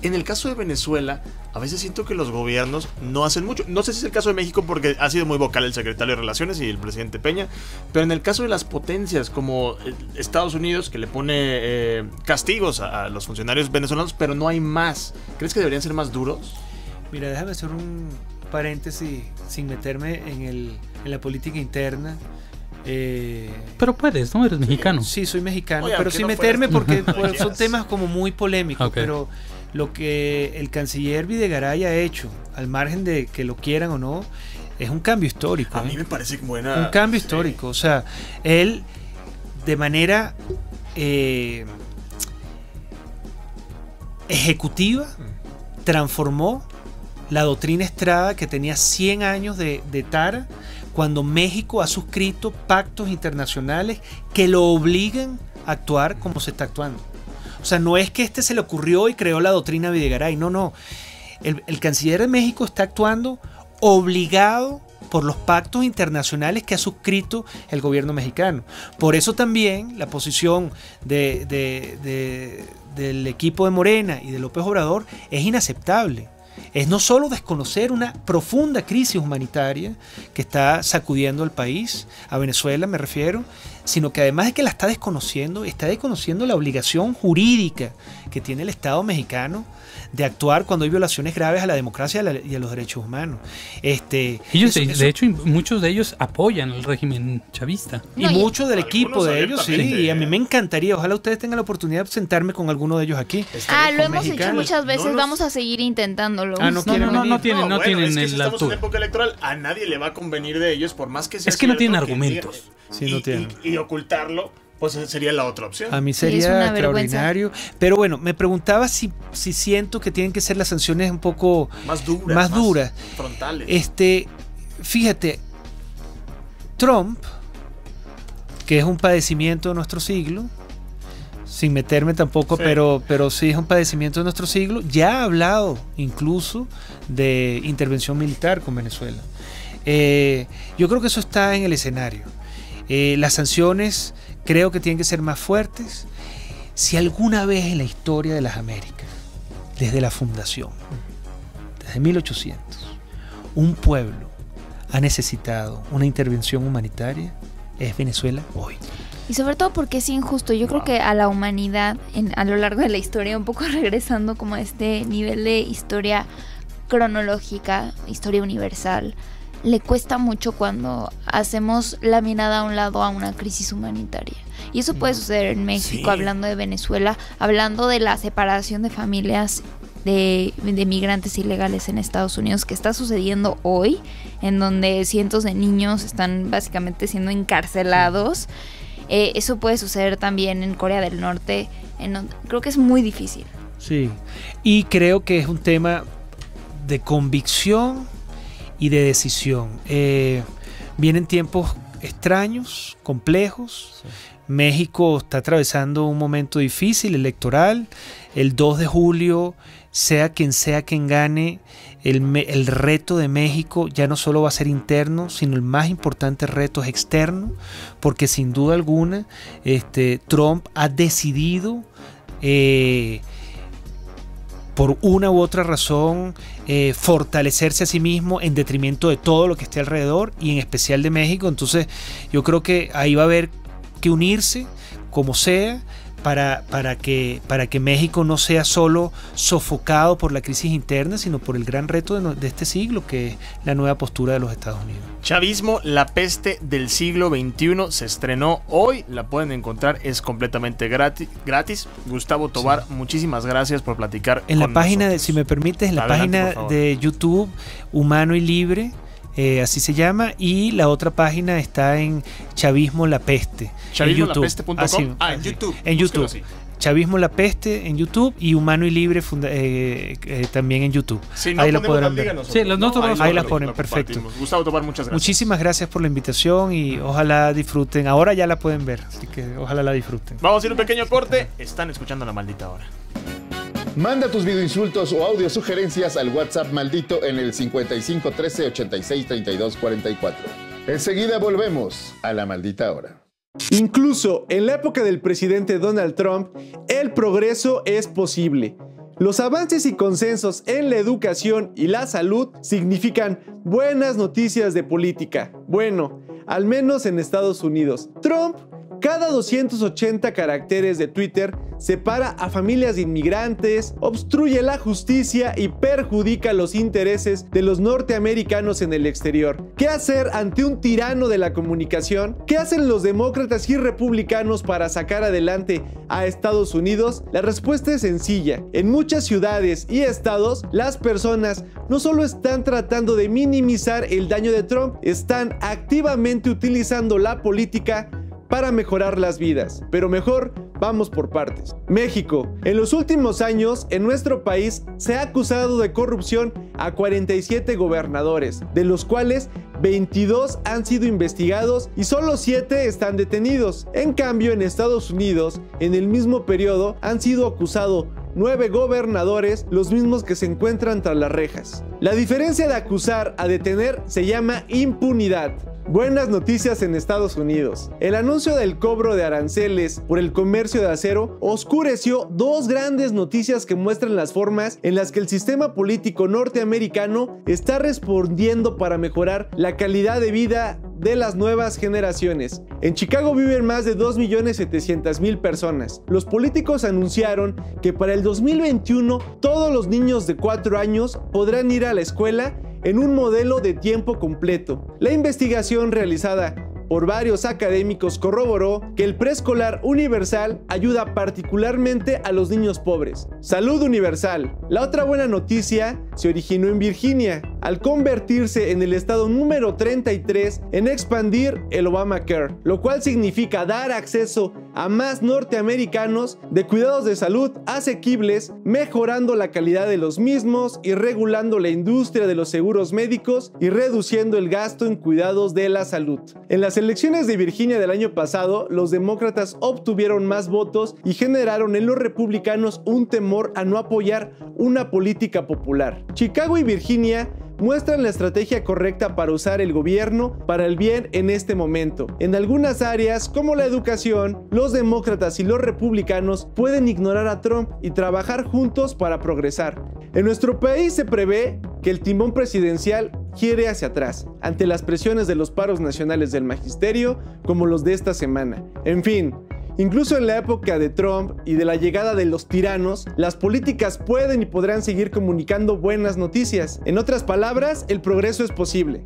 S8: En el caso de Venezuela, a veces siento que los gobiernos no hacen mucho. No sé si es el caso de México porque ha sido muy vocal el secretario de Relaciones y el presidente Peña, pero en el caso de las potencias como Estados Unidos, que le pone castigos a los funcionarios venezolanos, pero no hay más. ¿Crees que deberían ser más duros?
S21: Mira, déjame hacer un paréntesis sin meterme en la política interna.
S6: Pero puedes, ¿no? Eres mexicano.
S21: Sí, soy mexicano,
S8: Oye,
S21: pero sin meterme porque son temas como muy polémicos. Okay. Pero lo que el canciller Videgaray ha hecho, al margen de que lo quieran o no, es un cambio histórico.
S8: A mí me parece buena.
S21: Un cambio histórico. O sea, él de manera ejecutiva transformó la doctrina Estrada, que tenía 100 años de tara, cuando México ha suscrito pactos internacionales que lo obligan a actuar como se está actuando. O sea, no es que se le ocurrió y creó la doctrina Videgaray, no. El canciller de México está actuando obligado por los pactos internacionales que ha suscrito el gobierno mexicano. Por eso también la posición del equipo de Morena y de López Obrador es inaceptable. Es no solo desconocer una profunda crisis humanitaria que está sacudiendo al país, a Venezuela me refiero, sino que además de que la está desconociendo la obligación jurídica que tiene el Estado mexicano de actuar cuando hay violaciones graves a la democracia y a los derechos humanos. De
S6: hecho, muchos de ellos apoyan el régimen chavista.
S21: Y muchos del equipo de ellos, sí. Y a mí me encantaría, ojalá ustedes tengan la oportunidad de sentarme con alguno de ellos aquí.
S3: Lo hemos hecho muchas veces, vamos a seguir intentándolo.
S21: No tienen
S8: es que si
S21: la
S8: estamos en época electoral, a nadie le va a convenir de ellos, por más que sea.
S6: Es que no tienen argumentos.
S8: Y ocultarlo, pues sería la otra opción.
S21: A mí sería extraordinario. Pero bueno, me preguntaba si siento que tienen que ser las sanciones un poco más duras.
S8: Frontales.
S21: Fíjate, Trump, que es un padecimiento de nuestro siglo, sin meterme tampoco, sí. pero sí es un padecimiento de nuestro siglo, ya ha hablado incluso de intervención militar con Venezuela. Yo creo que eso está en el escenario. Las sanciones creo que tienen que ser más fuertes. Si alguna vez en la historia de las Américas, desde la fundación, desde 1800, un pueblo ha necesitado una intervención humanitaria, es Venezuela hoy.
S3: Y sobre todo porque es injusto. Yo creo que a la humanidad, a lo largo de la historia, un poco regresando como a este nivel de historia cronológica, historia universal, le cuesta mucho cuando hacemos la mirada a un lado a una crisis humanitaria. Y eso puede suceder en México, sí. Hablando de Venezuela, hablando de la separación de familias de migrantes ilegales en Estados Unidos, que está sucediendo hoy, en donde cientos de niños están básicamente siendo encarcelados. Eso puede suceder también en Corea del Norte. Creo que es muy difícil.
S21: Sí, y creo que es un tema de convicción y de decisión. Vienen tiempos extraños, complejos. Sí. México está atravesando un momento difícil, electoral. El 2 de julio, sea quien gane, el reto de México ya no solo va a ser interno, sino el más importante reto es externo, porque sin duda alguna Trump ha decidido por una u otra razón fortalecerse a sí mismo en detrimento de todo lo que esté alrededor y en especial de México. Entonces yo creo que ahí va a haber que unirse como sea para que México no sea solo sofocado por la crisis interna, sino por el gran reto de este siglo, que es la nueva postura de los Estados Unidos.
S8: Chavismo, la peste del siglo XXI, se estrenó hoy, la pueden encontrar, es completamente gratis. Gustavo Tobar, sí. Muchísimas gracias por platicar
S21: en la página, si me permites, en la página de YouTube, Humano y Libre, así se llama, y la otra página está en Chavismo la Peste.
S8: Chavismolapeste.com.
S21: En YouTube. En YouTube. Chavismo la Peste en YouTube y Humano y Libre también en YouTube.
S8: Si no
S21: ahí la podrán ver.
S6: Sí,
S21: ahí la ponen, perfecto.
S8: Gustavo Tobar, muchas gracias.
S21: Muchísimas gracias por la invitación y ojalá disfruten. Ahora ya la pueden ver, así que ojalá la disfruten.
S8: Vamos a ir un pequeño corte. Están escuchando La Maldita Hora.
S1: Manda tus videoinsultos o audio sugerencias al WhatsApp maldito en el 55 13 86 32 44. Enseguida volvemos a La Maldita Hora.
S4: Incluso en la época del presidente Donald Trump, el progreso es posible. Los avances y consensos en la educación y la salud significan buenas noticias de política. Bueno, al menos en Estados Unidos. Trump, cada 280 caracteres de Twitter, separa a familias de inmigrantes, obstruye la justicia y perjudica los intereses de los norteamericanos en el exterior. ¿Qué hacer ante un tirano de la comunicación? ¿Qué hacen los demócratas y republicanos para sacar adelante a Estados Unidos? La respuesta es sencilla. En muchas ciudades y estados, las personas no solo están tratando de minimizar el daño de Trump, están activamente utilizando la política para mejorar las vidas. Pero mejor, vamos por partes. México. En los últimos años, en nuestro país se ha acusado de corrupción a 47 gobernadores, de los cuales 22 han sido investigados y solo 7 están detenidos. En cambio, en Estados Unidos, en el mismo periodo, han sido acusados 9 gobernadores, los mismos que se encuentran tras las rejas. La diferencia de acusar a detener se llama impunidad. Buenas noticias en Estados Unidos. El anuncio del cobro de aranceles por el comercio de acero oscureció dos grandes noticias que muestran las formas en las que el sistema político norteamericano está respondiendo para mejorar la calidad de vida de las nuevas generaciones. En Chicago viven más de 2.700.000 personas. Los políticos anunciaron que para el 2021 todos los niños de 4 años podrán ir a la escuela en un modelo de tiempo completo. La investigación realizada por varios académicos corroboró que el preescolar universal ayuda particularmente a los niños pobres. Salud universal. La otra buena noticia se originó en Virginia, al convertirse en el estado número 33 en expandir el Obamacare, lo cual significa dar acceso a más norteamericanos de cuidados de salud asequibles, mejorando la calidad de los mismos y regulando la industria de los seguros médicos y reduciendo el gasto en cuidados de la salud. En las elecciones de Virginia del año pasado, los demócratas obtuvieron más votos y generaron en los republicanos un temor a no apoyar una política popular. Chicago y Virginia muestran la estrategia correcta para usar el gobierno para el bien en este momento. En algunas áreas, como la educación, los demócratas y los republicanos pueden ignorar a Trump y trabajar juntos para progresar. En nuestro país se prevé que el timón presidencial gire hacia atrás, ante las presiones de los paros nacionales del magisterio, como los de esta semana. En fin, incluso en la época de Trump y de la llegada de los tiranos, las políticas pueden y podrán seguir comunicando buenas noticias. En otras palabras, el progreso es posible.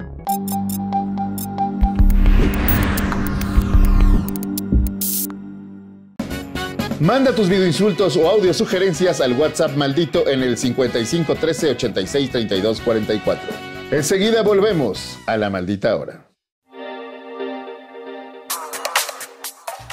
S1: Manda tus videoinsultos o audio sugerencias al WhatsApp maldito en el 55 13 86 32 44. Enseguida volvemos a La Maldita Hora.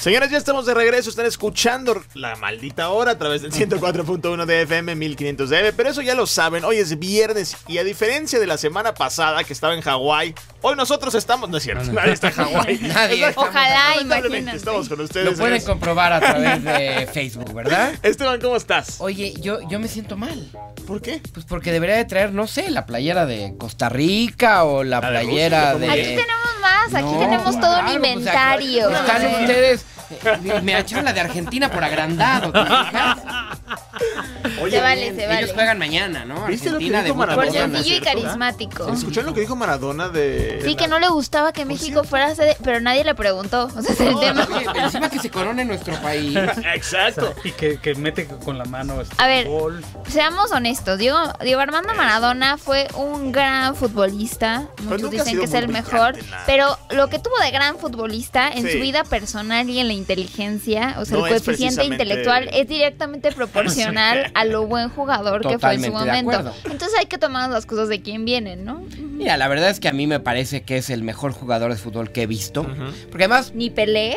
S8: Señores, ya estamos de regreso. Están escuchando La Maldita Hora a través del 104.1 de FM, 1500 de AM. Pero eso ya lo saben. Hoy es viernes y a diferencia de la semana pasada que estaba en Hawái, hoy nosotros estamos... No es cierto, nadie está en Hawái.
S9: Nadie.
S3: Ojalá, imagínate.
S8: Estamos con ustedes.
S9: Lo pueden comprobar a través de Facebook, ¿verdad?
S8: Esteban, ¿cómo estás?
S9: Oye, yo me siento mal.
S8: ¿Por qué?
S9: Pues porque debería de traer, no sé, la playera de Costa Rica o la playera de...
S3: Aquí tenemos más, aquí tenemos todo un inventario.
S9: Pues están ustedes... Me echaron la de Argentina por agrandado.
S3: Oye, se vale.
S9: Ellos juegan mañana, ¿no?
S8: ¿Viste
S9: Argentina
S8: lo que dijo Maradona?
S3: Por sencillo y carismático.
S8: ¿Escucharon lo que dijo Maradona de...?
S3: Sí, que no le gustaba que México fuera sede, pero nadie le preguntó. O sea, es el tema.
S9: Encima que se corone en nuestro país.
S8: Exacto.
S6: Y que mete con la mano
S3: a ver, seamos honestos. Diego Armando Maradona fue un gran futbolista. Muchos dicen que es el mejor. Pero lo que tuvo de gran futbolista en su vida personal y en la inteligencia, o sea, el coeficiente intelectual es directamente proporcional a lo buen jugador que fue en su momento. Entonces hay que tomar las cosas de quien vienen, ¿no?
S9: Mira, la verdad es que a mí me parece que es el mejor jugador de fútbol que he visto. Porque además...
S3: ¿Ni Pelé?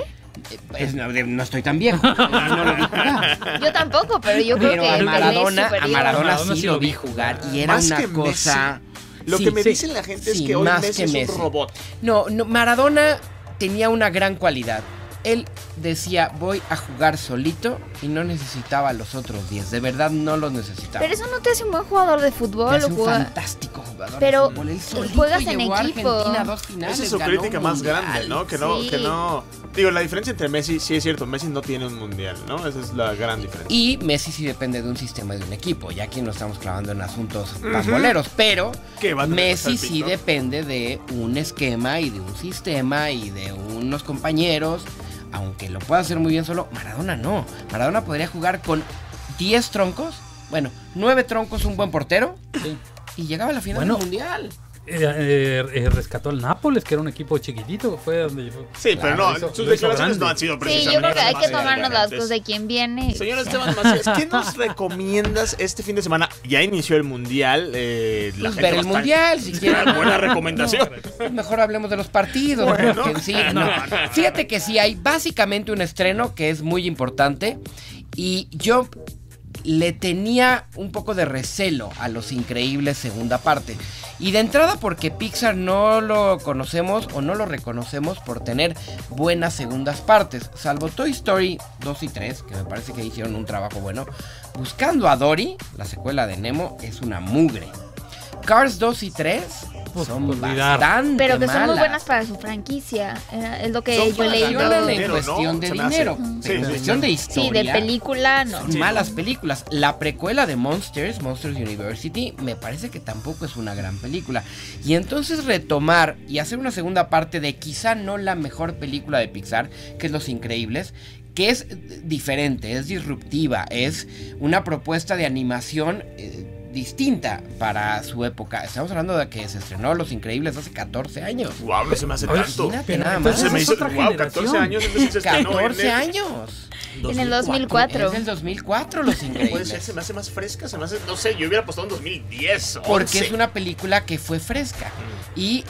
S9: No estoy tan viejo. No lo vi jugar.
S3: Yo tampoco, pero yo creo que
S9: a Maradona sí lo vi jugar y era
S8: más
S9: una cosa...
S8: Messi. Lo que me dice la gente es que hoy Messi es un robot.
S9: No, Maradona tenía una gran cualidad. Él decía, voy a jugar solito y no necesitaba a los otros 10. De verdad no los necesitaba.
S3: Pero eso no te hace un buen jugador de fútbol.
S9: Te hace un fantástico jugador
S3: pero
S9: de fútbol. Él solito
S3: juegas en
S9: llevó
S3: equipo.
S9: A Argentina a 2 finales.
S8: Esa es su crítica más grande, ¿no? Que no... Digo, la diferencia entre Messi, sí es cierto, Messi no tiene un mundial, ¿no? Esa es la gran diferencia.
S9: Y Messi sí depende de un sistema y de un equipo. Ya aquí no estamos clavando en asuntos pamboleros, pero Messi sí depende de un esquema y de un sistema y de unos compañeros. Aunque lo pueda hacer muy bien solo, Maradona no. Maradona podría jugar con 10 troncos, bueno, 9 troncos, un buen portero, y llegaba a la final del mundial.
S6: rescató al Nápoles, que era un equipo chiquitito. Fue donde
S8: sí, pero no, sus declaraciones no han sido precisamente.
S3: Sí, yo creo que hay que tomarnos las cosas de quien viene.
S8: Señor Esteban Macías, ¿qué nos recomiendas este fin de semana? Ya inició el Mundial. La gente
S9: ver el Mundial, si quieren.
S8: Buena recomendación.
S9: No, mejor hablemos de los partidos.
S8: Bueno.
S9: Sí, no. Fíjate que sí hay básicamente un estreno que es muy importante. Y yo le tenía un poco de recelo a Los Increíbles segunda parte. Y de entrada porque Pixar no lo conocemos o no lo reconocemos por tener buenas segundas partes. Salvo Toy Story 2 y 3, que me parece que hicieron un trabajo bueno. Buscando a Dory, la secuela de Nemo, es una mugre. Cars 2 y 3 son bastante
S3: pero que son muy
S9: malas.
S3: buenas para su franquicia. Es lo que
S9: Son
S3: yo leí.
S9: en cuestión de dinero. En cuestión de historia.
S3: Sí, de película, no.
S9: Son malas películas. La precuela de Monsters University, me parece que tampoco es una gran película. Y entonces retomar y hacer una segunda parte de quizá no la mejor película de Pixar, que es Los Increíbles, que es diferente, es disruptiva, es una propuesta de animación distinta para su época. Estamos hablando de que se estrenó Los Increíbles hace 14 años.
S8: Wow, no se me hace tanto.
S9: Imagínate nada más.
S8: Se me hizo, wow, 14 años. Entonces se estrenó
S9: 14 años.
S3: En el 2004.
S9: Es el 2004 Los Increíbles.
S8: Puede ser, se me hace más fresca, se me hace, no sé, yo hubiera apostado en 2010.
S9: Porque es una película que fue fresca. Y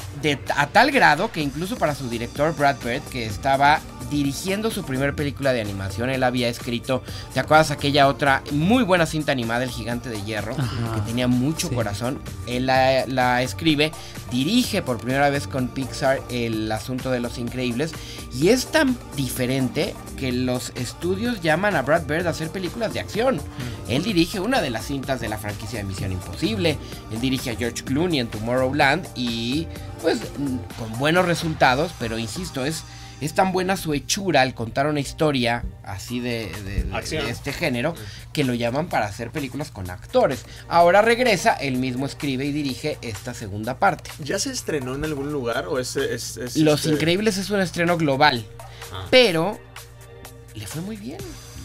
S9: a tal grado que incluso para su director Brad Bird, que estaba dirigiendo su primer película de animación, él había escrito, ¿te acuerdas aquella otra muy buena cinta animada, El Gigante de Hierro? Que tenía mucho corazón. Él la escribe, dirige por primera vez con Pixar el asunto de Los Increíbles, y es tan diferente que los estudios llaman a Brad Bird a hacer películas de acción. Él dirige una de las cintas de la franquicia de Misión Imposible, él dirige a George Clooney en Tomorrowland, y pues con buenos resultados, pero insisto, es tan buena su hechura al contar una historia así de este género, que lo llaman para hacer películas con actores. Ahora regresa, él mismo escribe y dirige esta segunda parte.
S8: ¿Ya se estrenó en algún lugar o es
S9: Los Increíbles es un estreno global, pero le fue muy bien.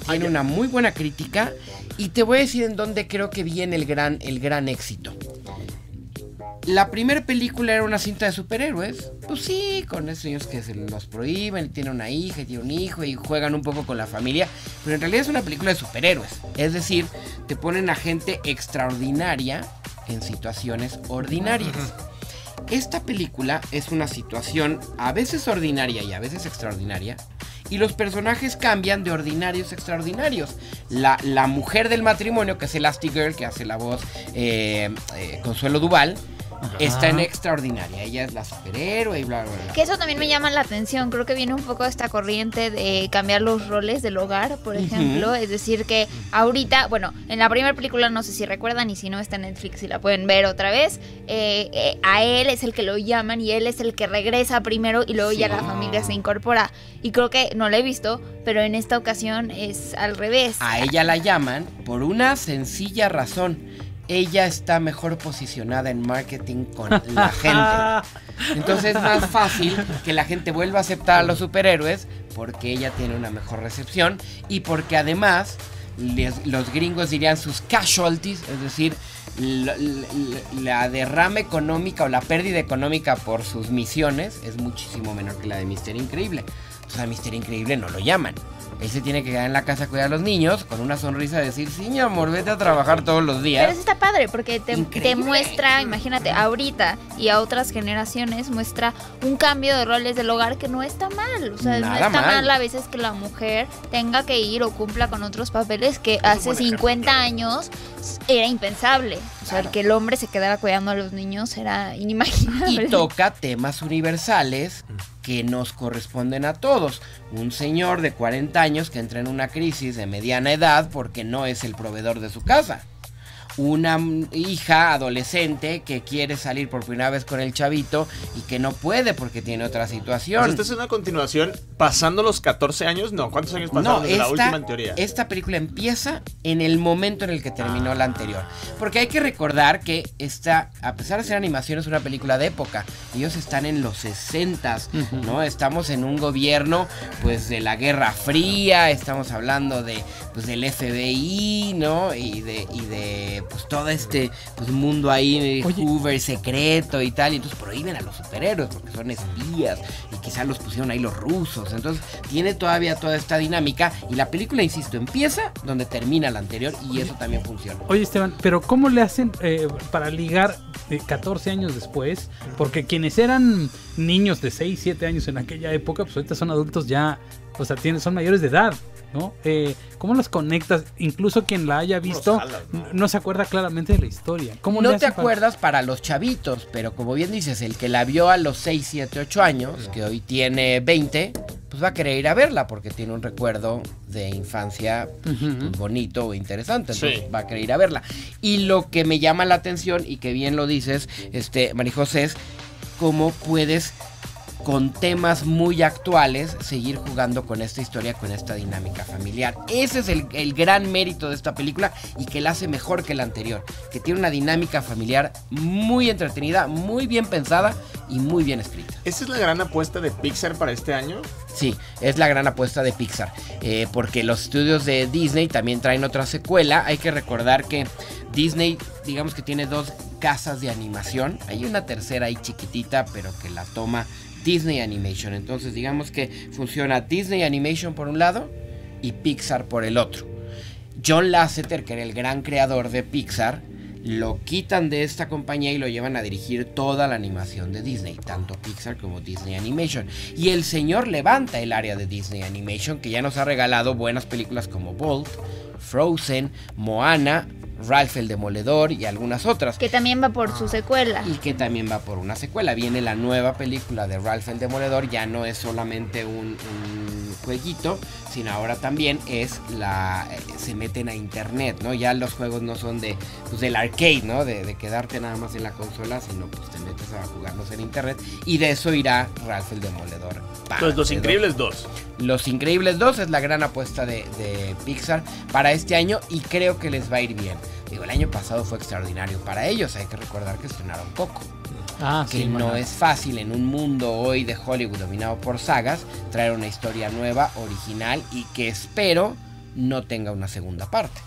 S9: Tiene una muy buena crítica, y te voy a decir en dónde creo que viene el gran éxito. La primera película era una cinta de superhéroes. Pues sí, con esos niños que se los prohíben, y tiene una hija y tiene un hijo y juegan un poco con la familia. Pero en realidad es una película de superhéroes. Es decir, te ponen a gente extraordinaria en situaciones ordinarias. Esta película es una situación a veces ordinaria y a veces extraordinaria. Y los personajes cambian de ordinarios a extraordinarios. La mujer del matrimonio, que es Elastigirl, que hace la voz Consuelo Duval, está en extraordinaria. Ella es la superhéroe y bla, bla, bla.
S3: Que eso también me llama la atención. Creo que viene un poco de esta corriente de cambiar los roles del hogar, por ejemplo. Es decir, que ahorita, bueno, en la primera película, no sé si recuerdan, y si no está en Netflix y la pueden ver otra vez, a él es el que lo llaman y él es el que regresa primero y luego ya la familia se incorpora. Y creo que no la he visto, pero en esta ocasión es al revés.
S9: A ella la llaman por una sencilla razón. Ella está mejor posicionada en marketing con la gente. Entonces es más fácil que la gente vuelva a aceptar a los superhéroes porque ella tiene una mejor recepción, y porque además los gringos dirían sus casualties, es decir, la derrama económica o la pérdida económica por sus misiones es muchísimo menor que la de Mr. Increíble. O sea, Mr. Increíble no lo llaman. Él se tiene que quedar en la casa a cuidar a los niños con una sonrisa, decir, sí, mi amor, vete a trabajar todos los días.
S3: Pero eso está padre porque te muestra, imagínate, ahorita y a otras generaciones, muestra un cambio de roles del hogar que no está mal. O sea, no está mal a veces que la mujer tenga que ir o cumpla con otros papeles que hace 50 años era impensable. O sea, que el hombre se quedara cuidando a los niños era inimaginable.
S9: Y toca temas universales que nos corresponden a todos. Un señor de 40 años que entra en una crisis de mediana edad porque no es el proveedor de su casa. Una hija adolescente que quiere salir por primera vez con el chavito y que no puede porque tiene otra situación.
S8: O sea, esta es una continuación pasando los 14 años. No, ¿cuántos años pasaron desde la última en teoría?
S9: Esta película empieza en el momento en el que terminó la anterior. Porque hay que recordar que esta, a pesar de ser animación, es una película de época. Ellos están en los 60s, ¿no? Estamos en un gobierno, pues, de la Guerra Fría. Estamos hablando de, pues, del FBI, ¿no? Y de pues todo este mundo ahí, Hoover secreto y tal, y entonces prohíben a los superhéroes porque son espías y quizás los pusieron ahí los rusos. Entonces tiene todavía toda esta dinámica y la película, insisto, empieza donde termina la anterior y eso también funciona.
S6: Oye, Esteban, pero ¿cómo le hacen para ligar 14 años después? Porque quienes eran niños de 6, 7 años en aquella época, pues ahorita son adultos ya, o sea, son mayores de edad, ¿no? ¿Cómo las conectas? Incluso quien la haya visto no se acuerda claramente de la historia. ¿Cómo
S9: no te acuerdas para los chavitos, pero como bien dices, el que la vio a los 6, 7, 8 años, que hoy tiene 20, pues va a querer ir a verla porque tiene un recuerdo de infancia pues, bonito o interesante, entonces va a querer ir a verla. Y lo que me llama la atención, y que bien lo dices, María José, es cómo puedes, con temas muy actuales, seguir jugando con esta historia, con esta dinámica familiar. Ese es el gran mérito de esta película y que la hace mejor que la anterior, que tiene una dinámica familiar muy entretenida, muy bien pensada y muy bien escrita.
S8: ¿Esa es la gran apuesta de Pixar para este año?
S9: Sí, es la gran apuesta de Pixar, porque los estudios de Disney también traen otra secuela. Hay que recordar que Disney, digamos que tiene 2 casas de animación, hay una tercera ahí chiquitita, pero que la toma Disney Animation. Entonces digamos que funciona Disney Animation por un lado y Pixar por el otro. John Lasseter, que era el gran creador de Pixar, lo quitan de esta compañía y lo llevan a dirigir toda la animación de Disney, tanto Pixar como Disney Animation. Y el señor levanta el área de Disney Animation, que ya nos ha regalado buenas películas como Bolt, Frozen, Moana, Ralph el Demoledor y algunas otras.
S3: Que también va por su secuela.
S9: Y que también va por una secuela. Viene la nueva película de Ralph el Demoledor. Ya no es solamente un jueguito, sino ahora también es se meten a internet, ¿no? Ya los juegos no son del arcade, ¿no? De quedarte nada más en la consola, sino pues te metes a jugarlos en internet. Y de eso irá Ralph el Demoledor.
S8: Pues Los Increíbles 2.
S9: Los Increíbles 2 es la gran apuesta de Pixar para este año y creo que les va a ir bien. Digo, el año pasado fue extraordinario para ellos. Hay que recordar que estrenaron Coco. Que no es fácil en un mundo hoy de Hollywood dominado por sagas traer una historia nueva, original y que espero no tenga una segunda parte.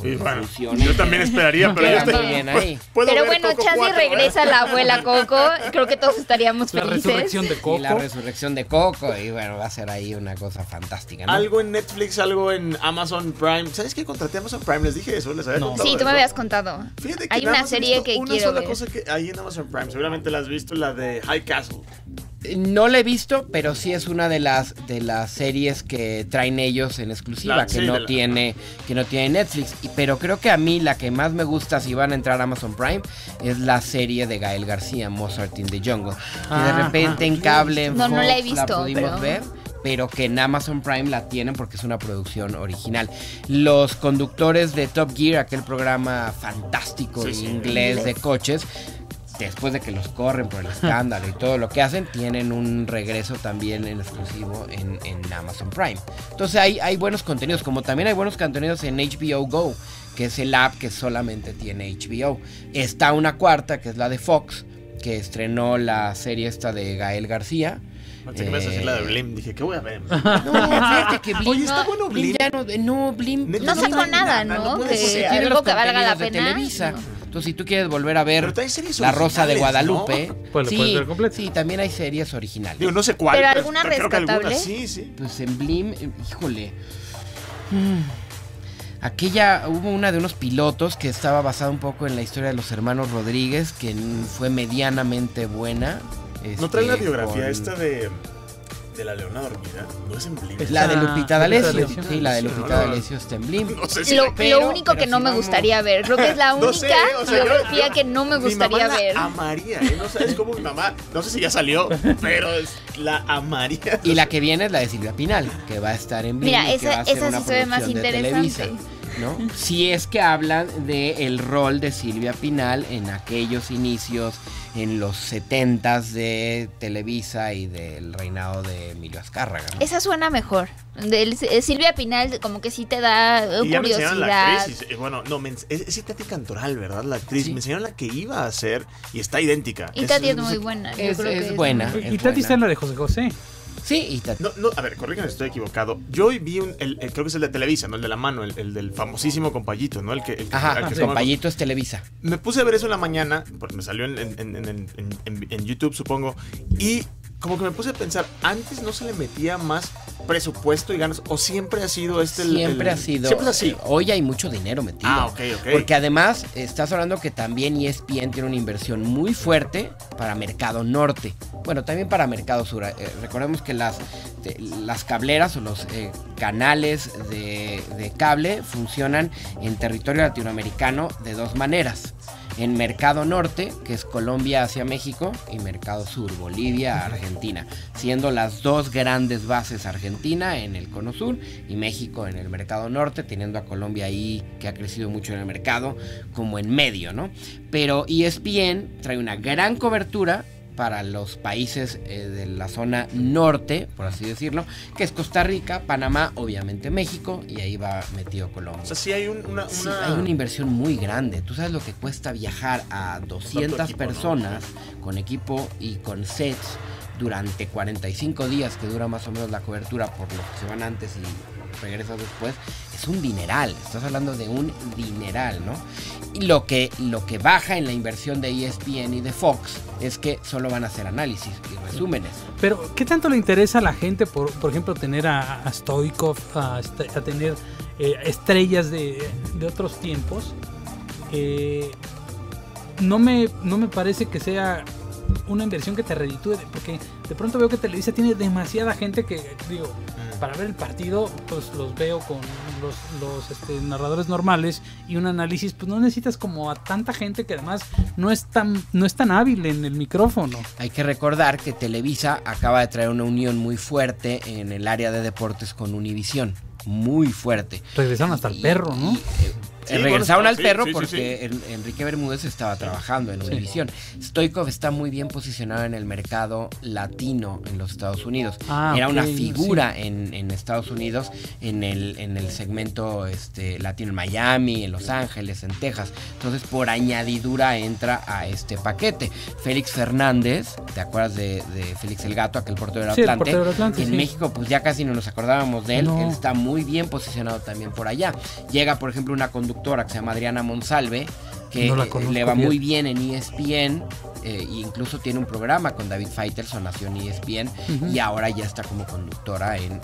S8: Y bueno, yo también esperaría, pero yo estoy
S9: bien ahí.
S3: Pero bueno, chance regresa la abuela Coco. Creo que todos estaríamos felices.
S6: La resurrección de Coco.
S9: Y la resurrección de Coco. Y bueno, va a ser ahí una cosa fantástica, ¿no?
S8: Algo en Netflix, algo en Amazon Prime. ¿Sabes qué? Contraté a Amazon Prime, les dije eso, les había contado.
S3: Sí, tú me habías contado.
S8: Fíjate que
S3: hay una serie que quiero ver.
S8: Una sola cosa que hay en Amazon Prime, seguramente la has visto, la de High Castle.
S9: No la he visto, pero sí es una de las series que traen ellos en exclusiva, que no tiene Netflix. Pero creo que a mí la que más me gusta, si van a entrar a Amazon Prime, es la serie de Gael García, Mozart in the Jungle. Que de repente en cable, en Fox,
S3: no la he visto,
S9: la pudimos ver, pero que en Amazon Prime la tienen porque es una producción original. Los conductores de Top Gear, aquel programa fantástico en inglés de coches, después de que los corren por el escándalo y todo lo que hacen, tienen un regreso también en exclusivo en Amazon Prime. Entonces hay buenos contenidos, como también hay buenos contenidos en HBO Go, que es el app que solamente tiene HBO. Está una cuarta, que es la de Fox, que estrenó la serie esta de Gael García.
S8: Pensé que me ibas a decir la de Blim, dije, ¿qué voy a ver?
S9: No, fíjate que Blim.
S8: Oye, está bueno Blim.
S9: Blim.
S3: No sacó nada, ¿no? Que
S9: tiene
S3: algo
S9: los
S3: que valga la
S9: contenidos de
S3: pena.
S9: Televisa.
S3: No.
S9: Entonces, si tú quieres volver a ver La Rosa de Guadalupe,
S6: ¿no? Pues lo puedes ver completo.
S9: Sí, también hay series originales.
S8: Digo, no sé cuál.
S3: ¿Pero alguna
S8: creo que
S3: rescatable?
S8: alguna, sí.
S9: Pues en Blim, híjole. Hubo una de unos pilotos que estaba basada un poco en la historia de los hermanos Rodríguez, que fue medianamente buena.
S8: ¿No trae la biografía esta de la Leona Dormida? ¿No es en Blim?
S9: La de Lupita D'Alessio. Sí, la de Lupita D'Alessio está en Blim.
S8: No sé si
S3: lo único que no me gustaría ver. Creo que es la única biografía que no me gustaría ver.
S8: Mi mamá la amaría, ¿eh? No sabes cómo mi mamá, no sé si ya salió, pero la amaría.
S9: Y la que viene es la de Silvia Pinal, que va a estar en Blim.
S3: Mira, esa sí se ve más interesante,
S9: ¿no? Si es que hablan del rol de Silvia Pinal en aquellos inicios, en los 70s de Televisa y del reinado de Emilio Azcárraga, ¿no?
S3: Esa suena mejor. Silvia Pinal como que sí te da curiosidad.
S8: La actriz, es Tati Cantoral, ¿verdad? La actriz. Sí. Me enseñaron la que iba a hacer y está idéntica.
S3: Y Tati es muy buena.
S9: Es buena.
S6: Y Tati está en la de José José.
S9: Sí,
S8: No, a ver, corrígame si estoy equivocado. Yo hoy vi creo que es el de Televisa, ¿no? El de la mano, el del famosísimo Compayito, ¿no?
S9: Ajá, Compayito es Televisa.
S8: Me puse a ver eso en la mañana, porque me salió en YouTube, supongo, y como que me puse a pensar, ¿antes no se le metía más presupuesto y ganas? ¿O siempre ha sido
S9: Siempre ha sido.
S8: Siempre así.
S9: Hoy hay mucho dinero metido.
S8: Ah, ok.
S9: Porque además, estás hablando que también ESPN tiene una inversión muy fuerte para Mercado Norte. Bueno, también para Mercado Sur. Recordemos que las cableras o los canales de cable funcionan en territorio latinoamericano de dos maneras. En Mercado Norte, que es Colombia hacia México, y Mercado Sur, Bolivia, Argentina, siendo las dos grandes bases, Argentina en el Cono Sur y México en el Mercado Norte, teniendo a Colombia ahí, que ha crecido mucho en el mercado, como en medio, ¿no? Pero ESPN trae una gran cobertura para los países de la zona norte, por así decirlo, que es Costa Rica, Panamá, obviamente México, y ahí va metido Colombia.
S8: O sea, sí hay
S9: Sí, hay una inversión muy grande. Tú sabes lo que cuesta viajar a 200
S8: equipo,
S9: personas,
S8: ¿no?
S9: Con equipo y con sets durante 45 días, que dura más o menos la cobertura, por lo que se van antes y regresas después. Es un dineral, estás hablando de un dineral, ¿no? Y lo que baja en la inversión de ESPN y de Fox es que solo van a hacer análisis y resúmenes.
S6: Pero, ¿qué tanto le interesa a la gente, por ejemplo, tener a Stoichkov, a tener estrellas de otros tiempos? No me parece que sea una inversión que te reditúe, porque de pronto veo que Televisa tiene demasiada gente que, digo, para ver el partido, pues los veo con los narradores normales y un análisis, pues no necesitas como a tanta gente que además no es tan hábil en el micrófono.
S9: Hay que recordar que Televisa acaba de traer una unión muy fuerte en el área de deportes con Univisión, muy fuerte.
S6: Regresaron hasta el perro, ¿no?
S9: Regresaron al perro porque Enrique Bermúdez estaba trabajando en Univisión. Stoichkov está muy bien posicionado en el mercado latino en los Estados Unidos. Era una figura en Estados Unidos en el segmento latino, en Miami, en Los Ángeles, en Texas. Entonces, por añadidura entra a este paquete. Félix Fernández, ¿te acuerdas de Félix el Gato, aquel portero del Atlante?
S6: El portero del Atlante,
S9: en México, pues ya casi no nos acordábamos de él. Él está muy bien posicionado también por allá. Llega, por ejemplo, una conductora que se llama Adriana Monsalve, que le va muy bien en ESPN, e incluso tiene un programa con David Faitelson, nació en ESPN, y ahora ya está como conductora en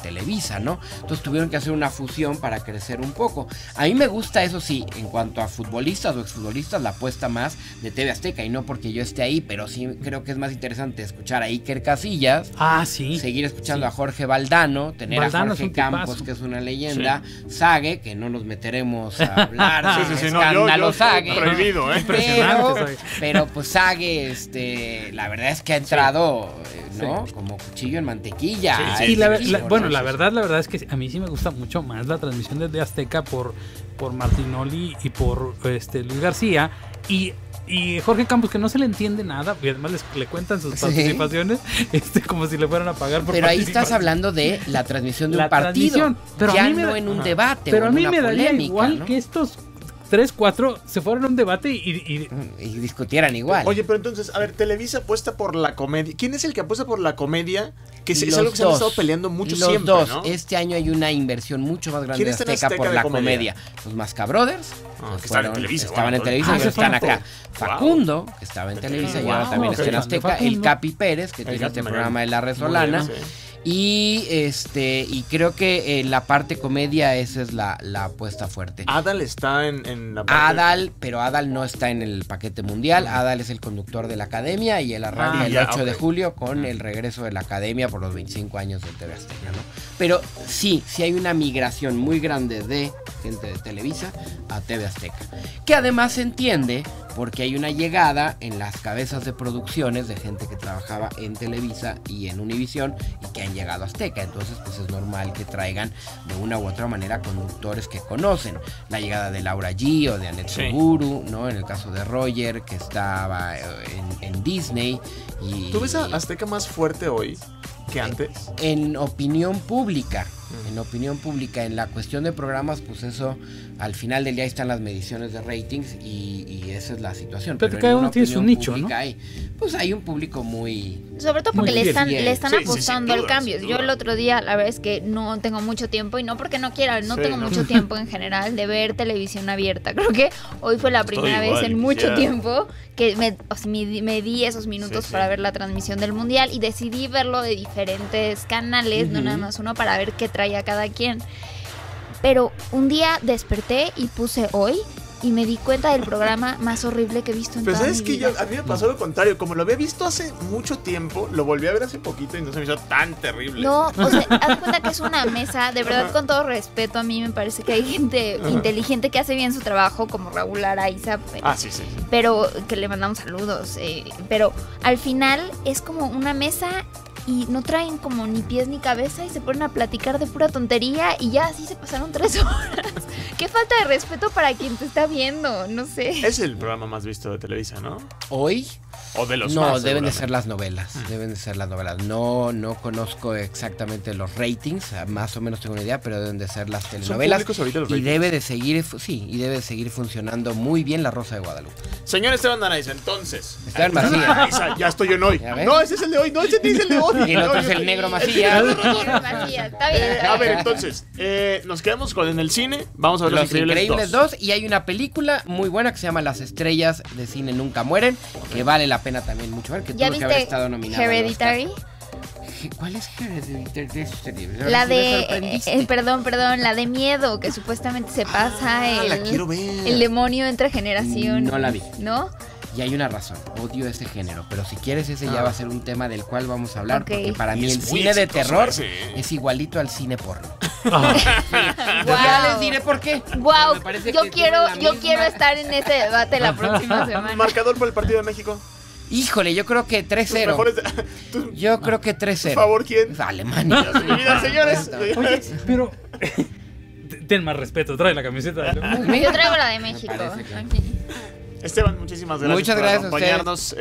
S9: Televisa, ¿no? Entonces tuvieron que hacer una fusión para crecer un poco. A mí me gusta, eso sí, en cuanto a futbolistas o exfutbolistas, la apuesta más de TV Azteca, y no porque yo esté ahí, pero sí creo que es más interesante escuchar a Iker Casillas, seguir escuchando a Jorge Valdano, tener a Jorge Campos, que es una leyenda, Sague, que no nos meteremos a hablar de escándalo Sague,
S8: prohibido,
S9: pero pues Sague, la verdad es que ha entrado, ¿no? Como cuchillo en mantequilla.
S6: Y la verdad es que a mí sí me gusta mucho más la transmisión desde Azteca por Martinoli y por Luis García y Jorge Campos, que no se le entiende nada, y además le cuentan sus participaciones como si le fueran a pagar por
S9: Pero ahí estás hablando de la transmisión de un partido,
S6: pero
S9: ya no en un debate. Pero
S6: a mí me daría
S9: polémica,
S6: igual, ¿no?, que estos 3, 4 se fueron a un debate y
S9: discutieran igual.
S8: Oye, pero entonces, a ver, Televisa apuesta por la comedia. ¿Quién es el que apuesta por la comedia? Que es algo que se han estado peleando mucho siempre, ¿no?
S9: Este año hay una inversión mucho más grande de Azteca por la comedia. Los Masca Brothers,
S8: que estaban en Televisa.
S9: Estaban en Televisa y están acá. Facundo, que estaba en Televisa y ahora también está en Azteca. El Capi Pérez, que tiene este programa de La Resolana. Y creo que la parte comedia, esa es la apuesta fuerte.
S8: Adal está en la parte...
S9: pero Adal no está en el paquete mundial. Adal es el conductor de la Academia y él arranca el 8 de julio con el regreso de la Academia por los 25 años de TV Azteca, ¿no? Pero sí hay una migración muy grande de gente de Televisa a TV Azteca, que además se entiende porque hay una llegada en las cabezas de producciones de gente que trabajaba en Televisa y en Univisión y que han llegado a Azteca. Entonces pues es normal que traigan de una u otra manera conductores que conocen. La llegada de Laura G o de Annette Seguru, ¿no? En el caso de Roger, que estaba en Disney.
S8: ¿Tú ves a Azteca más fuerte hoy que antes?
S9: En opinión pública. En opinión pública, en la cuestión de programas, pues eso, al final del día están las mediciones de ratings y esa es la situación.
S6: Pero cada uno tiene su nicho, ¿no?
S9: Pues hay un público muy...
S3: Sobre todo porque le están
S9: Sí,
S3: apostando al cambio. Yo el otro día, la verdad es que no tengo mucho tiempo, y no porque no quiera, tengo mucho tiempo en general de ver televisión abierta. Creo que hoy fue la primera vez en mucho tiempo que me di esos minutos para ver la transmisión del Mundial, y decidí verlo de diferentes canales, no nada más uno, para ver qué traía cada quien. Pero un día desperté y puse hoy, y me di cuenta del programa más horrible que he visto en toda mi vida.
S8: Pero sabes que a mí me pasó lo contrario. Como lo había visto hace mucho tiempo, lo volví a ver hace poquito y no se me hizo tan terrible.
S3: No, o sea, haz cuenta que es una mesa, de verdad, con todo respeto, a mí me parece que hay gente inteligente que hace bien su trabajo, como Raúl Araiza.
S8: Sí.
S3: Pero que le mandamos saludos. Pero al final es como una mesa y no traen como ni pies ni cabeza y se ponen a platicar de pura tontería y ya así se pasaron 3 horas. Qué falta de respeto para quien te está viendo, no sé.
S8: Es el programa más visto de Televisa, ¿no?
S9: ¿Hoy?
S8: O de los
S9: No,
S8: más,
S9: deben de ser las novelas. Deben de ser las novelas. No conozco exactamente los ratings, más o menos tengo una idea, pero deben de ser las telenovelas.
S8: ¿Son públicos ahorita los
S9: y
S8: ratings?
S9: debe de seguir funcionando muy bien La Rosa de Guadalupe.
S8: Señor Esteban Araiza, entonces.
S9: Esteban Macías.
S8: Ya estoy yo en hoy.
S9: No,
S8: ese es el de hoy. No, ese es el de hoy.
S9: Y el otro es el Negro Macías.
S3: Está bien.
S8: A ver, entonces, nos quedamos en el cine. Vamos a ver Los Increíbles
S9: 2. Y hay una película muy buena que se llama Las estrellas de cine nunca mueren, que vale la pena también mucho ver, que
S3: ¿Ya
S9: tuvo que haber
S3: viste
S9: estado nominada.
S3: Hereditary?
S9: ¿Cuál es Hereditary?
S3: La de... perdón, la de miedo, que supuestamente se pasa
S8: la quiero ver.
S3: El demonio entre generación.
S9: No la vi.
S3: ¿No?
S9: Y hay una razón, odio ese género, pero si quieres ese ya va a ser un tema del cual vamos a hablar, porque para mí el cine de terror es igualito al cine porno. Ya les diré por qué.
S3: Wow, yo quiero estar en ese debate la próxima semana.
S8: ¿Marcador por el partido de México?
S9: Híjole, yo creo que 3-0. Yo creo que 3-0.
S8: Por favor, ¿quién?
S9: Alemania.
S8: Mira, señores.
S6: Oye, pero... Ten más respeto, trae la camiseta.
S3: Yo traigo la de México.
S8: Esteban, muchísimas gracias.
S9: Muchas gracias
S8: por acompañarnos.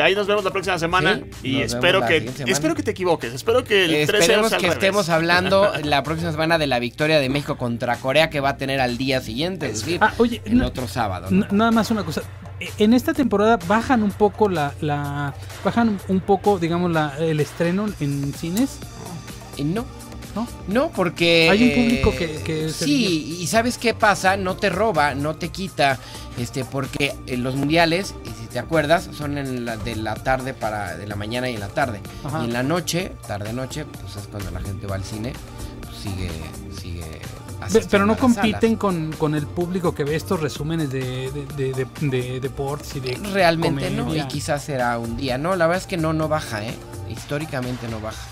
S8: Ahí nos vemos la próxima semana.
S9: Sí,
S8: y espero que te equivoques. Espero que el 3-0
S9: Esperemos
S8: sea al
S9: que
S8: revés.
S9: estemos hablando la próxima semana de la victoria de México contra Corea, que va a tener al día siguiente, es decir, el otro sábado.
S6: Nada más una cosa. En esta temporada bajan un poco digamos, el estreno en cines.
S9: No, porque...
S6: Hay un público que
S9: sí, y ¿sabes qué pasa? No te roba, no te quita, porque los mundiales, y si te acuerdas, son de la tarde de la mañana y en la tarde.
S6: Ajá.
S9: Y en la noche, tarde-noche, pues es cuando la gente va al cine, pues sigue
S6: pero no
S9: a las
S6: compiten con el público que ve estos resúmenes de deportes y de
S9: realmente
S6: comedia.
S9: No, y quizás será un día. No, la verdad es que no baja, históricamente no baja.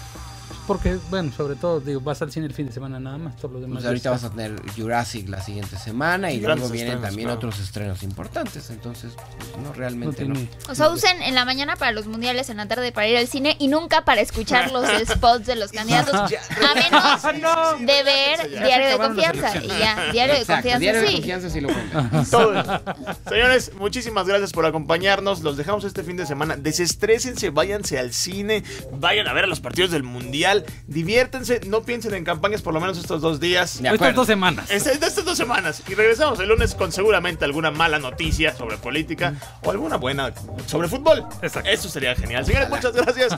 S6: Porque, bueno, sobre todo, vas al cine el fin de semana nada más, todo lo demás.
S9: Pues ahorita vas a tener Jurassic la siguiente semana y luego vienen también otros estrenos importantes, entonces, pues, no, realmente no.
S3: O sea, usen en la mañana para los mundiales, en la tarde para ir al cine y nunca para escuchar los spots de los candidatos, a menos de ver Diario de Confianza. Y ya, Diario de Confianza,
S9: Diario de
S3: sí.
S9: Confianza sí lo cuenta.
S8: Señores, muchísimas gracias por acompañarnos. Los dejamos este fin de semana. Desestrésense, váyanse al cine, vayan a ver a los partidos del Mundial. Diviértanse, no piensen en campañas por lo menos estos 2 días.
S6: Estas 2 semanas.
S8: Estas 2 semanas. Y regresamos el lunes con seguramente alguna mala noticia sobre política o alguna buena sobre fútbol. Exacto. Eso sería genial. Señores, muchas gracias.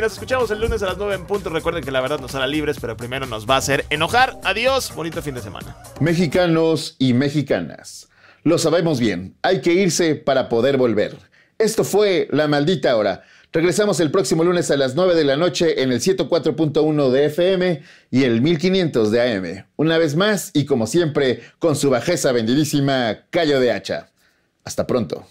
S8: Nos escuchamos el lunes a las 9 en punto. Recuerden que la verdad nos hará libres, pero primero nos va a hacer enojar. Adiós, bonito fin de semana.
S1: Mexicanos y mexicanas, lo sabemos bien, hay que irse para poder volver. Esto fue La Maldita Hora. Regresamos el próximo lunes a las 9 de la noche en el 104.1 de FM y el 1500 de AM. Una vez más y como siempre, con su bajeza vendidísima Callo de Hacha. Hasta pronto.